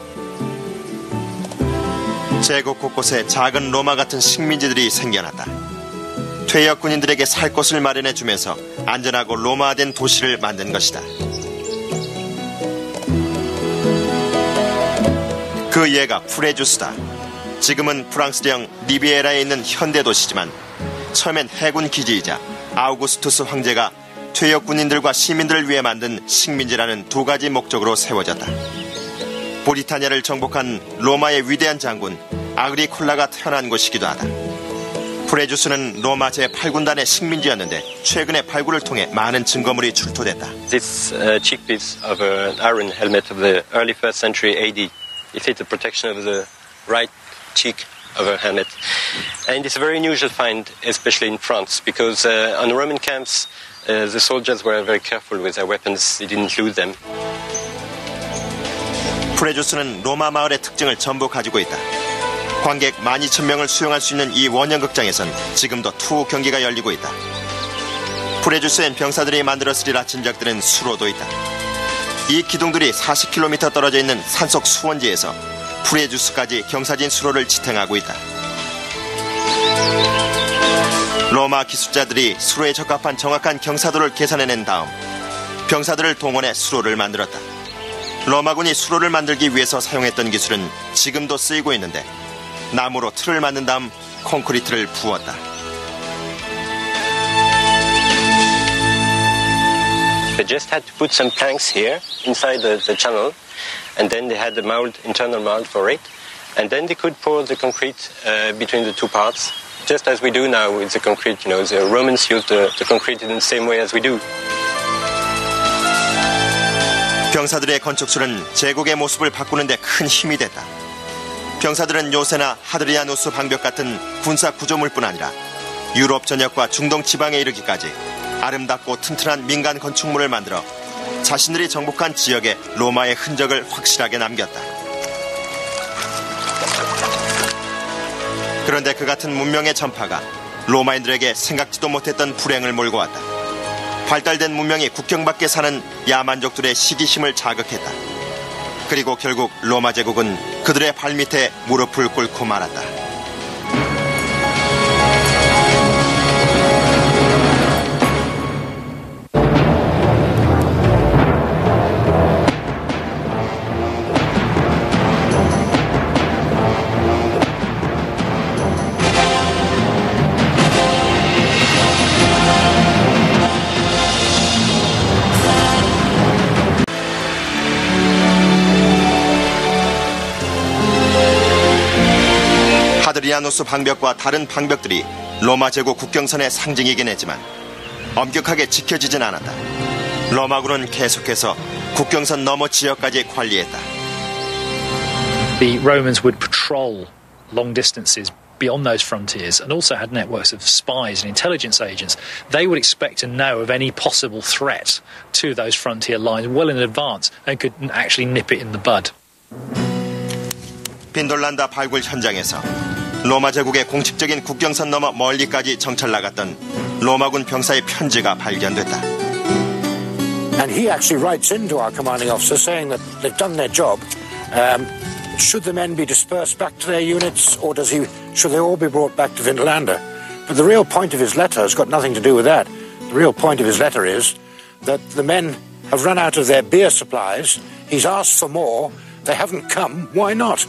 제국 곳곳에 작은 로마 같은 식민지들이 생겨났다. 퇴역 군인들에게 살 곳을 마련해주면서 안전하고 로마화된 도시를 만든 것이다. 그 예가 프레주스다. 지금은 프랑스령 리비에라에 있는 현대 도시지만 처음엔 해군 기지이자 아우구스투스 황제가 퇴역 군인들과 시민들을 위해 만든 식민지라는 두 가지 목적으로 세워졌다. 브리타니아를 정복한 로마의 위대한 장군 아그리콜라가 태어난 곳이기도 하다. 프레주스는 로마 제8군단의 식민지였는데 최근에 발굴을 통해 많은 증거물이 출토됐다. This cheek piece of an iron helmet of the early 1st century AD. It is the protection of the right cheek of a helmet. And it's a very unusual find, especially in France, because on the Roman camps, the soldiers were very careful with their weapons. They didn't lose them. 프레주스는 로마 마을의 특징을 전부 가지고 있다. 관객 12,000명을 수용할 수 있는 이 원형극장에선 지금도 투 경기가 열리고 있다. 프레주스엔 병사들이 만들었으리라 짐작되는 수로도 있다. 이 기둥들이 40km 떨어져 있는 산속 수원지에서 프레주스까지 경사진 수로를 지탱하고 있다. 로마 기술자들이 수로에 적합한 정확한 경사도를 계산해낸 다음 병사들을 동원해 수로를 만들었다. 로마군이 수로를 만들기 위해서 사용했던 기술은 지금도 쓰이고 있는데 나무로 틀을 만든 다음 콘크리트를 부었다. They just had to put some planks here inside the channel, and then they had the mold, internal mold for it, and then they could pour the concrete between the two parts, just as we do now with the concrete. You know, the Romans used the concrete in the same way as we do. 병사들의 건축술은 제국의 모습을 바꾸는 데 큰 힘이 됐다. 병사들은 요새나 하드리아누스 방벽 같은 군사 구조물뿐 아니라 유럽 전역과 중동 지방에 이르기까지 아름답고 튼튼한 민간 건축물을 만들어 자신들이 정복한 지역에 로마의 흔적을 확실하게 남겼다. 그런데 그 같은 문명의 전파가 로마인들에게 생각지도 못했던 불행을 몰고 왔다. 발달된 문명이 국경 밖에 사는 야만족들의 시기심을 자극했다. 그리고 결국 로마 제국은 그들의 발밑에 무릎을 꿇고 말았다. 하드리아누스 방벽과 다른 방벽들이 로마 제국 국경선의 상징이긴 했지만 엄격하게 지켜지진 않았다. 로마군은 계속해서 국경선 너머 지역까지 관리했다. The Romans would patrol long distances beyond those frontiers and also had networks of spies and intelligence agents. They would expect to know of any possible threat to those frontier lines well in advance and could actually nip it in the bud. 빈돌란다 발굴 현장에서 로마 제국의 공식적인 국경선 넘어 멀리까지 정찰 나갔던 로마군 병사의 편지가 발견됐다. And he actually writes into our commanding officer saying that they've done their job. Should the men be dispersed back to their units, or should they all be brought back to Vindolanda? But the real point of his letter has got nothing to do with that. The real point of his letter is that the men have run out of their beer supplies. He's asked for more. They haven't come. Why not?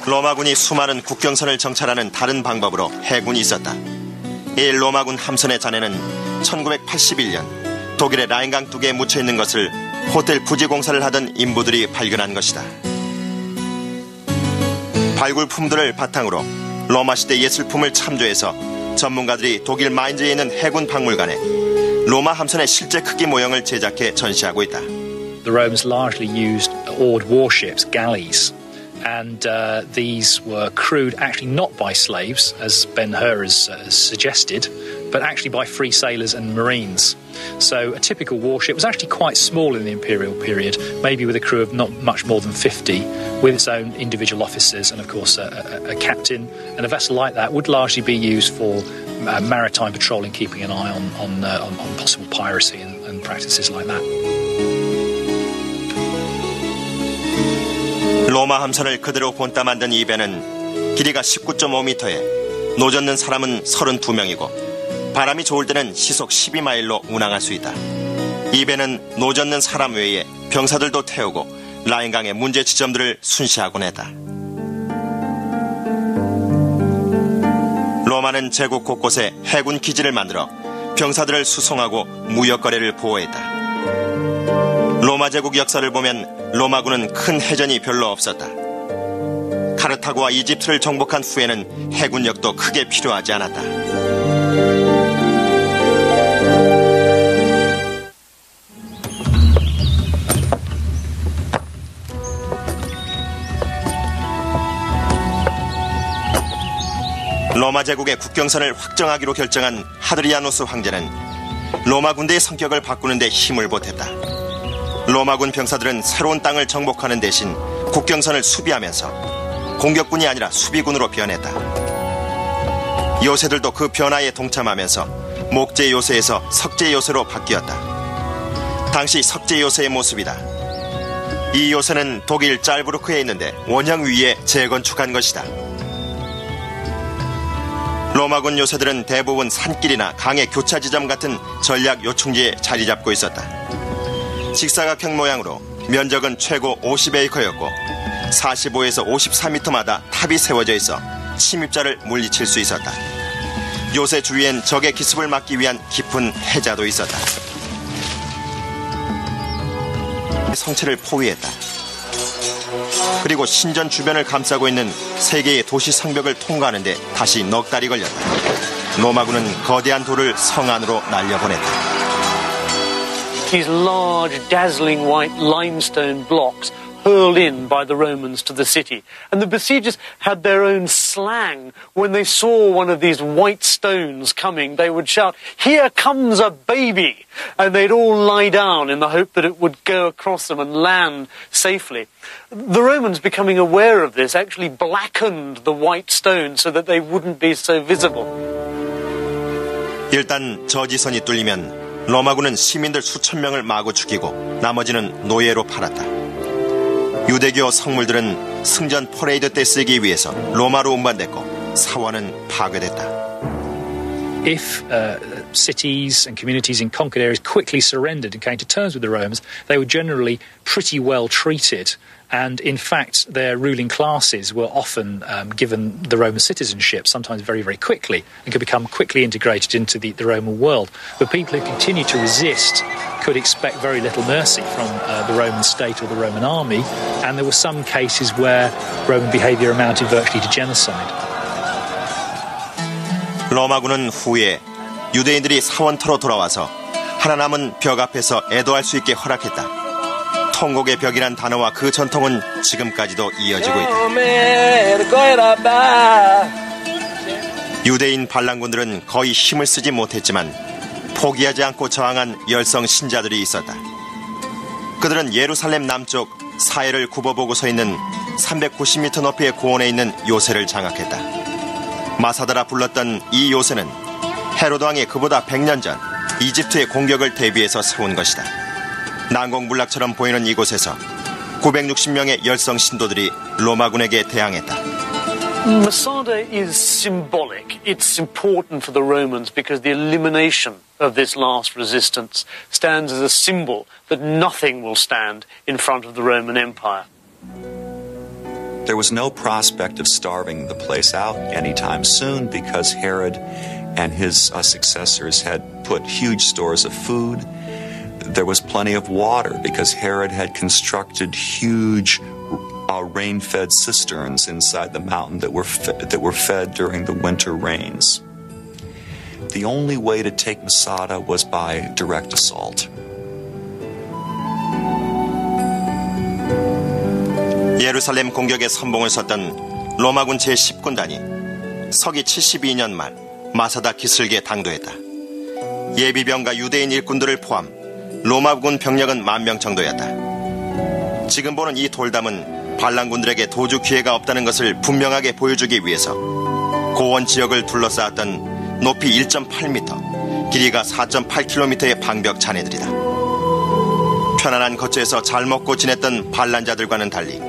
로마군이 수많은 국경선을 정찰하는 다른 방법으로 해군이 있었다. 이 로마군 함선의 잔해는 1981년 독일의 라인강 둑에 묻혀있는 것을 호텔 부지 공사를 하던 인부들이 발견한 것이다. 발굴품들을 바탕으로 로마 시대 예술품을 참조해서 전문가들이 독일 마인즈에 있는 해군 박물관에 로마 함선의 실제 크기 모형을 제작해 전시하고 있다. The Romans largely used oared warships, galleys. And these were crewed actually not by slaves, as Ben-Hur has suggested, but actually by free sailors and marines. So a typical warship was actually quite small in the imperial period, maybe with a crew of not much more than 50, with its own individual officers and, of course, a captain. And a vessel like that would largely be used for maritime patrolling, keeping an eye on possible piracy and practices like that. 로마 함선을 그대로 본따 만든 이 배는 길이가 19.5m에 노젓는 사람은 32명이고 바람이 좋을 때는 시속 12마일로 운항할 수 있다. 이 배는 노젓는 사람 외에 병사들도 태우고 라인강의 문제 지점들을 순시하곤 했다. 로마는 제국 곳곳에 해군 기지를 만들어 병사들을 수송하고 무역거래를 보호했다. 로마 제국 역사를 보면 로마군은 큰 해전이 별로 없었다. 카르타고와 이집트를 정복한 후에는 해군력도 크게 필요하지 않았다. 로마 제국의 국경선을 확정하기로 결정한 하드리아누스 황제는 로마 군대의 성격을 바꾸는 데 힘을 보탰다. 로마군 병사들은 새로운 땅을 정복하는 대신 국경선을 수비하면서 공격군이 아니라 수비군으로 변했다. 요새들도 그 변화에 동참하면서 목재 요새에서 석재 요새로 바뀌었다. 당시 석재 요새의 모습이다. 이 요새는 독일 짤부르크에 있는데 원형 위에 재건축한 것이다. 로마군 요새들은 대부분 산길이나 강의 교차 지점 같은 전략 요충지에 자리 잡고 있었다. 직사각형 모양으로 면적은 최고 50에이커였고 45에서 54m마다 탑이 세워져 있어 침입자를 물리칠 수 있었다. 요새 주위엔 적의 기습을 막기 위한 깊은 해자도 있었다. 성체를 포위했다. 그리고 신전 주변을 감싸고 있는 세 개의 도시 성벽을 통과하는데 다시 넉 달이 걸렸다. 로마군은 거대한 돌을 성 안으로 날려보냈다. These large, dazzling white limestone blocks hurled in by the Romans to the city. And the besiegers had their own slang. When they saw one of these white stones coming, they would shout, "Here comes a baby!" And they'd all lie down in the hope that it would go across them and land safely. The Romans, becoming aware of this, actually blackened the white stones so that they wouldn't be so visible. 일단 저지선이 뚫리면 로마군은 시민들 수천 명을 마구 죽이고 나머지는 노예로 팔았다. 유대교 성물들은 승전 퍼레이드 때 쓰기 위해서 로마로 운반됐고 사원은 파괴됐다. If cities and communities in conquered areas quickly surrendered and came to terms with the Romans, they were generally pretty well treated. And in fact, their ruling classes were often given the Roman citizenship, sometimes very, very quickly, and could become quickly integrated into the Roman world. But people who continued to resist could expect very little mercy from the Roman state or the Roman army, and there were some cases where Roman behaviour amounted virtually to genocide. 로마군은 후에 유대인들이 사원터로 돌아와서 하나 남은 벽 앞에서 애도할 수 있게 허락했다. 통곡의 벽이란 단어와 그 전통은 지금까지도 이어지고 있다. 유대인 반란군들은 거의 힘을 쓰지 못했지만 포기하지 않고 저항한 열성 신자들이 있었다. 그들은 예루살렘 남쪽 사해를 굽어보고 서 있는 390m 높이의 고원에 있는 요새를 장악했다. 마사다라 불렀던 이 요새는 헤로드 왕이 그보다 100년 전 이집트의 공격을 대비해서 세운 것이다. 난공불락처럼 보이는 이곳에서 960명의 열성 신도들이 로마군에게 대항했다. Masada is symbolic. It's important for the Romans because the elimination of this last resistance stands as a symbol that nothing will stand in front of the Roman Empire. There was no prospect of starving the place out anytime soon because Herod and his successors had put huge stores of food. There was plenty of water because Herod had constructed huge rain-fed cisterns inside the mountain that were fed during the winter rains. The only way to take Masada was by direct assault. 예루살렘 공격에 선봉을 섰던 로마군 제10군단이 서기 72년 말 마사다 기슭에 당도했다. 예비병과 유대인 일꾼들을 포함 로마군 병력은 10,000명 정도였다. 지금 보는 이 돌담은 반란군들에게 도주 기회가 없다는 것을 분명하게 보여주기 위해서 고원 지역을 둘러싸았던 높이 1.8m, 길이가 4.8km의 방벽 잔해들이다. 편안한 거처에서 잘 먹고 지냈던 반란자들과는 달리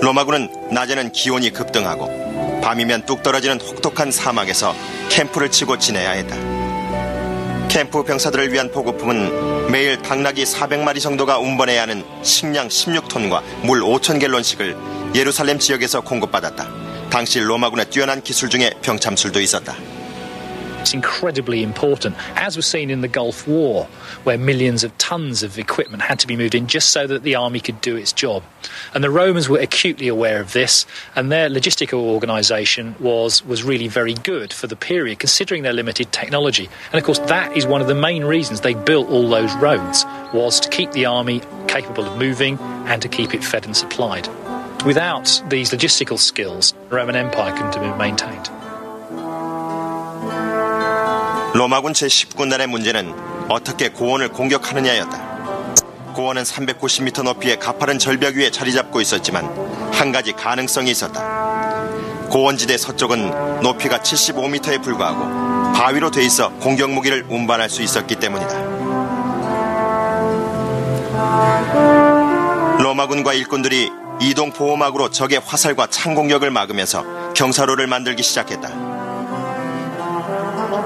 로마군은 낮에는 기온이 급등하고 밤이면 뚝 떨어지는 혹독한 사막에서 캠프를 치고 지내야 했다. 캠프 병사들을 위한 보급품은 매일 당나귀 400마리 정도가 운반해야 하는 식량 16톤과 물 5,000갤론씩을 예루살렘 지역에서 공급받았다. 당시 로마군의 뛰어난 기술 중에 병참술도 있었다. It's incredibly important, as was seen in the Gulf War, where millions of tons of equipment had to be moved in just so that the army could do its job. And the Romans were acutely aware of this, and their logistical organisation was really very good for the period, considering their limited technology. And of course, that is one of the main reasons they built all those roads, was to keep the army capable of moving and to keep it fed and supplied. Without these logistical skills, the Roman Empire couldn't have been maintained. 로마군 제19날의 문제는 어떻게 고원을 공격하느냐였다. 고원은 390m 높이의 가파른 절벽 위에 자리 잡고 있었지만 한 가지 가능성이 있었다. 고원지대 서쪽은 높이가 75m에 불과하고 바위로 돼 있어 공격 무기를 운반할 수 있었기 때문이다. 로마군과 일꾼들이 이동 보호막으로 적의 화살과 창 공격을 막으면서 경사로를 만들기 시작했다.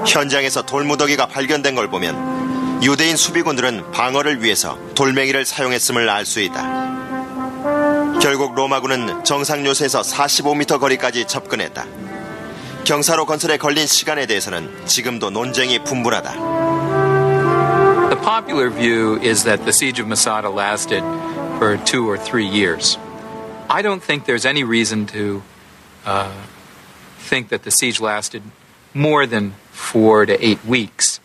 현장에서 돌무더기가 발견된 걸 보면 유대인 수비군들은 방어를 위해서 돌멩이를 사용했음을 알 수 있다. 결국 로마군은 정상 요새에서 45m 거리까지 접근했다. 경사로 건설에 걸린 시간에 대해서는 지금도 논쟁이 분분하다. The popular view is that the siege of Masada lasted for 2 or 3 years. I don't think there's any reason to think that the siege lasted more than 4 to 8 weeks.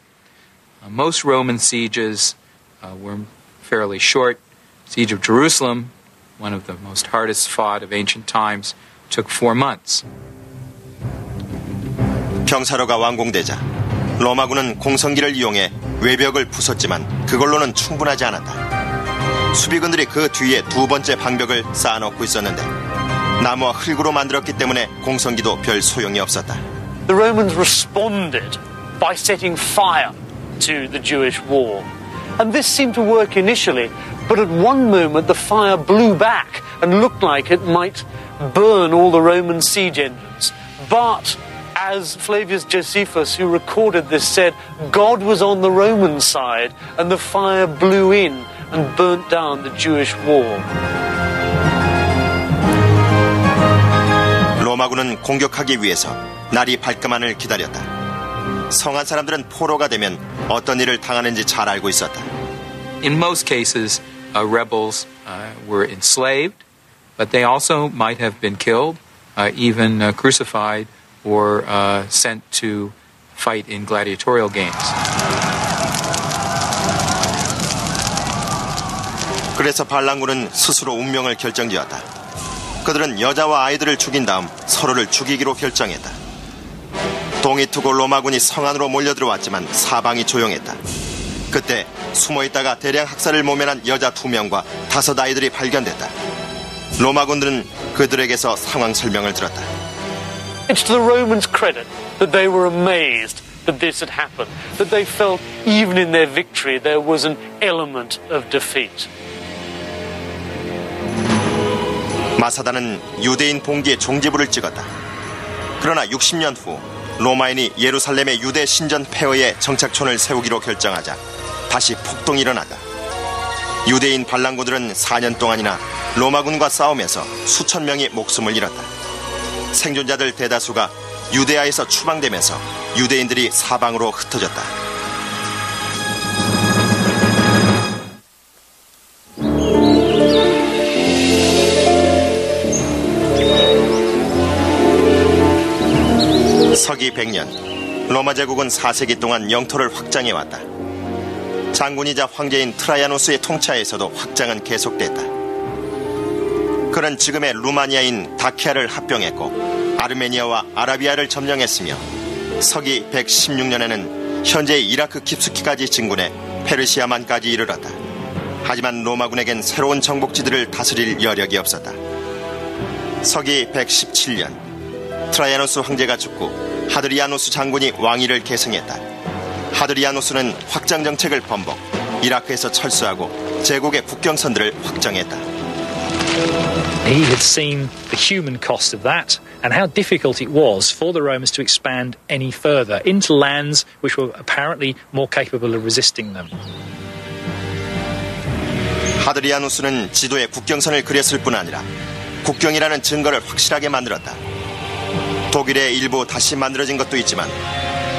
Most Roman sieges were fairly short. Siege of Jerusalem, one of the most hardest fought of ancient times, took 4 months. 경사로가 완공되자 로마군은 공성기를 이용해 외벽을 부쉈지만 그걸로는 충분하지 않았다. 수비군들이 그 뒤에 두 번째 방벽을 쌓아놓고 있었는데 나무와 흙으로 만들었기 때문에 공성기도 별 소용이 없었다. The Romans responded by setting fire to the Jewish wall. And this seemed to work initially, but at one moment the fire blew back and looked like it might burn all the Roman siege engines. But as Flavius Josephus, who recorded this, said, God was on the Roman side and the fire blew in and burnt down the Jewish wall. 로마군은 공격하기 위해서 날이 밝기만을 기다렸다. 성한 사람들은 포로가 되면 어떤 일을 당하는지 잘 알고 있었다. In most cases, rebels were enslaved, but they also might have been killed, even crucified, or sent to fight in gladiatorial games. 그래서 반란군은 스스로 운명을 결정지었다. 그들은 여자와 아이들을 죽인 다음 서로를 죽이기로 결정했다. 동이 트고 로마군이 성 안으로 몰려들어왔지만 사방이 조용했다. 그때 숨어있다가 대량 학살을 모면한 여자 2명과 5 아이들이 발견됐다. 로마군들은 그들에게서 상황 설명을 들었다. It's to the Romans' credit that they were amazed that this had happened, that they felt even in their victory there was an element of defeat. 마사다는 유대인 봉기에 종지부를 찍었다. 그러나 60년 후 로마인이 예루살렘의 유대 신전 폐허에 정착촌을 세우기로 결정하자 다시 폭동이 일어났다. 유대인 반란군들은 4년 동안이나 로마군과 싸우면서 수천 명이 목숨을 잃었다. 생존자들 대다수가 유대아에서 추방되면서 유대인들이 사방으로 흩어졌다. 서기 100년, 로마 제국은 4세기 동안 영토를 확장해왔다. 장군이자 황제인 트라이아누스의 통치하에서도 확장은 계속됐다. 그는 지금의 루마니아인 다키아를 합병했고 아르메니아와 아라비아를 점령했으며 서기 116년에는 현재의 이라크 킵스키까지 진군해 페르시아만까지 이르렀다. 하지만 로마군에겐 새로운 정복지들을 다스릴 여력이 없었다. 서기 117년, 트라이아누스 황제가 죽고 하드리아누스 장군이 왕위를 계승했다. 하드리아누스는 확장 정책을 번복, 이라크에서 철수하고 제국의 국경선들을 확정했다. He had seen the human cost of that and how difficult it was for the Romans to expand any further into lands which were apparently more capable of resisting them. 하드리아누스는 지도에 국경선을 그렸을 뿐 아니라 국경이라는 증거를 확실하게 만들었다. 독일의 일부 다시 만들어진 것도 있지만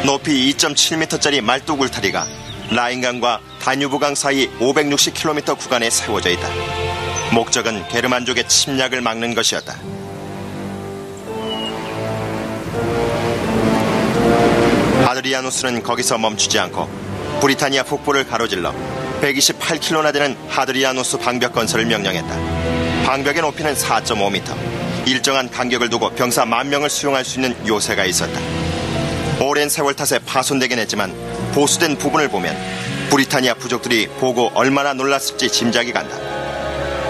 높이 2.7m짜리 말뚝 울타리가 라인강과 다뉴브강 사이 560km 구간에 세워져 있다. 목적은 게르만족의 침략을 막는 것이었다. 하드리아누스는 거기서 멈추지 않고 브리타니아 북부를 가로질러 128km나 되는 하드리아누스 방벽 건설을 명령했다. 방벽의 높이는 4.5m. 일정한 간격을 두고 병사 10,000명을 수용할 수 있는 요새가 있었다. 오랜 세월 탓에 파손되긴 했지만 보수된 부분을 보면 브리타니아 부족들이 보고 얼마나 놀랐을지 짐작이 간다.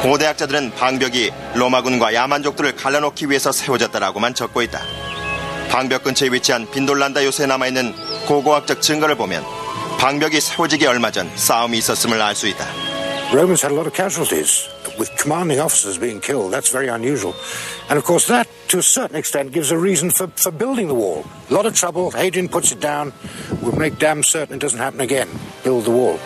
고대학자들은 방벽이 로마군과 야만족들을 갈라놓기 위해서 세워졌다라고만 적고 있다. 방벽 근처에 위치한 빈돌란다 요새에 남아있는 고고학적 증거를 보면 방벽이 세워지기 얼마 전 싸움이 있었음을 알 수 있다. Romans had a lot of casualties, with commanding officers being killed. That's very unusual. And of course that, to a certain extent, gives a reason for building the wall. A lot of trouble. Hadrian puts it down. We'll make damn certain it doesn't happen again. Build the wall.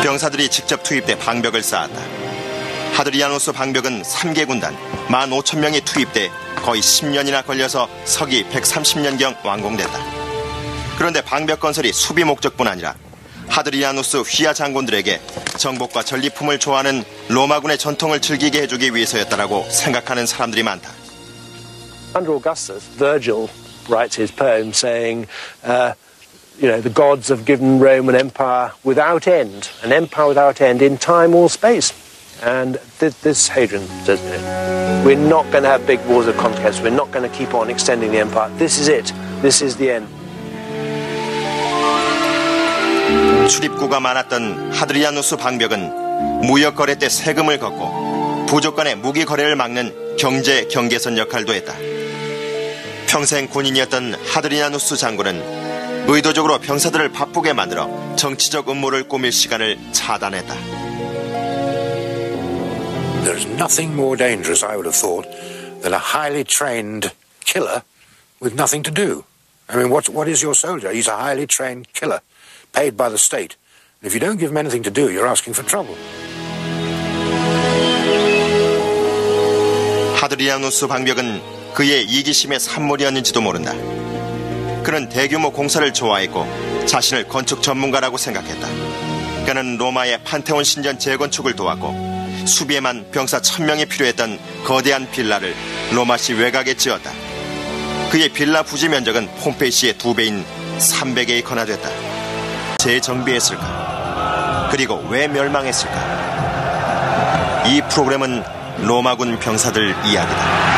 병사들이 직접 투입돼 방벽을 쌓았다. 하드리아누스 방벽은 3개 군단 15,000명이 투입돼 거의 10년이나 걸려서 서기 130년경 완공됐다. 그런데 방벽 건설이 수비 목적뿐 아니라 하드리아누스 휘하 장군들에게 정복과 전리품을 좋아하는 로마군의 전통을 즐기게 해주기 위해서였다라고 생각하는 사람들이 많다. Under Augustus, Virgil writes his poem saying, the gods have given Rome an empire without end, an empire without end in time or space. And this Hadrian says, we're not going to have big wars of conquest. We're not going to keep on extending the empire. This is it. This is the end. 출입구가 많았던 하드리아누스 방벽은 무역 거래 때 세금을 걷고 부족 간의 무기 거래를 막는 경제 경계선 역할도 했다. 평생 군인이었던 하드리아누스 장군은 의도적으로 병사들을 바쁘게 만들어 정치적 음모를 꾸밀 시간을 차단했다. There's nothing more dangerous, I would have thought, than a highly trained killer with nothing to do. I mean, what is your soldier? He's a highly trained killer, paid by the state. And if you don't give him anything to do, you're asking for trouble. 하드리아누스 방벽은 그의 이기심의 산물이었는지도 모른다. 그는 대규모 공사를 좋아했고 자신을 건축 전문가라고 생각했다. 그는 로마의 판테온 신전 재건축을 도왔고 수비에만 병사 1,000명이 필요했던 거대한 빌라를 로마시 외곽에 지었다. 그의 빌라 부지 면적은 폼페이시의 2배인 300에이커나 됐다. 재정비했을까? 그리고 왜 멸망했을까? 이 프로그램은 로마군 병사들 이야기다.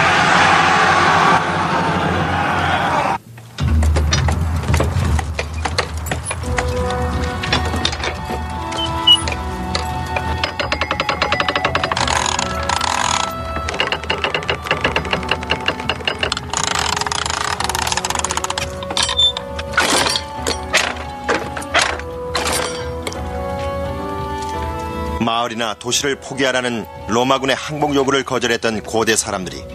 마을이나 도시를 포기하라는 로마군의 항복 요구를 거절했던 고대 사람들이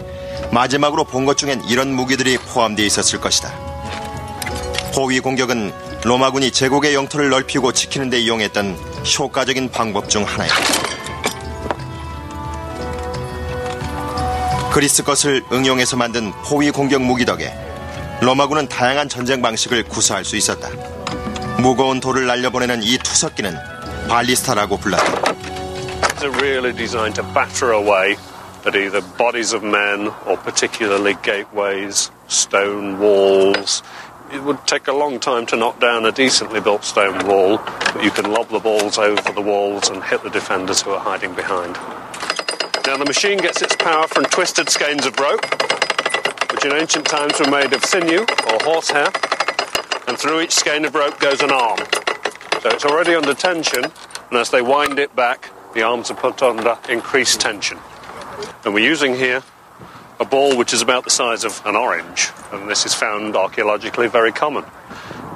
마지막으로 본 것 중엔 이런 무기들이 포함되어 있었을 것이다. 포위 공격은 로마군이 제국의 영토를 넓히고 지키는 데 이용했던 효과적인 방법 중 하나였다. 그리스 것을 응용해서 만든 포위 공격 무기 덕에 로마군은 다양한 전쟁 방식을 구사할 수 있었다. 무거운 돌을 날려보내는 이 투석기는 발리스타라고 불렀다. They're really designed to batter away at either bodies of men or particularly gateways, stone walls. It would take a long time to knock down a decently built stone wall, but you can lob the balls over the walls and hit the defenders who are hiding behind. Now the machine gets its power from twisted skeins of rope, which in ancient times were made of sinew or horsehair, and through each skein of rope goes an arm. So it's already under tension, and as they wind it back, the arms are put under increased tension. And we're using here a ball which is about the size of an orange, and this is found archaeologically very common.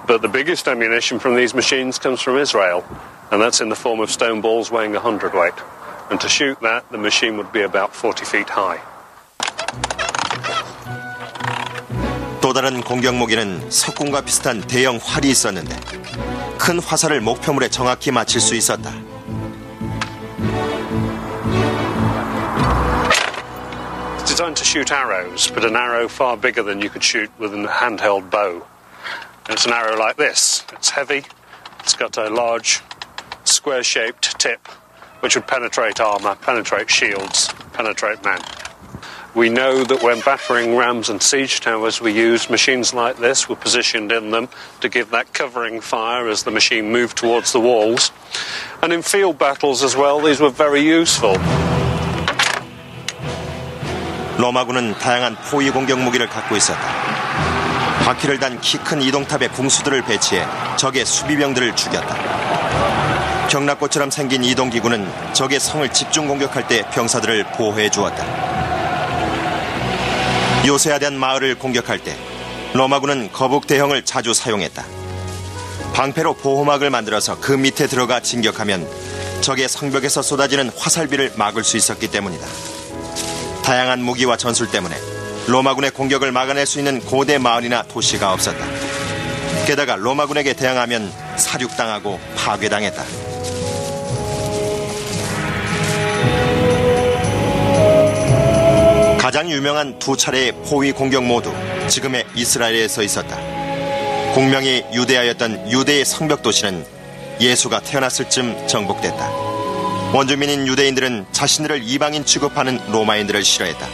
But the biggest ammunition from these machines comes from Israel, and that's in the form of stone balls weighing 100 weight. And to shoot that, the machine would be about 40 feet high. 또 다른 공격 무기는 석궁과 비슷한 대형 활이 있었는데 큰 화살을 목표물에 정확히 맞힐 수 있었다. It's designed to shoot arrows, but an arrow far bigger than you could shoot with a handheld bow. And it's an arrow like this. It's heavy. It's got a large square-shaped tip which would penetrate armor, penetrate shields, penetrate men. We know that when battering rams and siege towers were used, machines like this were positioned in them to give that covering fire as the machine moved towards the walls. And in field battles as well, these were very useful. 로마군은 다양한 포위 공격 무기를 갖고 있었다. 바퀴를 단 키 큰 이동탑에 궁수들을 배치해 적의 수비병들을 죽였다. 경락고처럼 생긴 이동기구는 적의 성을 집중 공격할 때 병사들을 보호해 주었다. 요새화된 마을을 공격할 때 로마군은 거북 대형을 자주 사용했다. 방패로 보호막을 만들어서 그 밑에 들어가 진격하면 적의 성벽에서 쏟아지는 화살비를 막을 수 있었기 때문이다. 다양한 무기와 전술 때문에 로마군의 공격을 막아낼 수 있는 고대 마을이나 도시가 없었다. 게다가 로마군에게 대항하면 사륙당하고 파괴당했다. 가장 유명한 두 차례의 포위 공격 모두 지금의 이스라엘에서 있었다. 공명이 유대하였던 유대의 성벽 도시는 예수가 태어났을 즈음 정복됐다. 원주민인 유대인들은 자신들을 이방인 취급하는 로마인들을 싫어했다.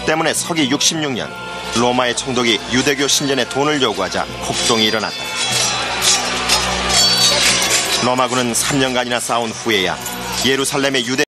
때문에 서기 66년 로마의 총독이 유대교 신전에 돈을 요구하자 폭동이 일어났다. 로마군은 3년간이나 싸운 후에야 예루살렘의 유대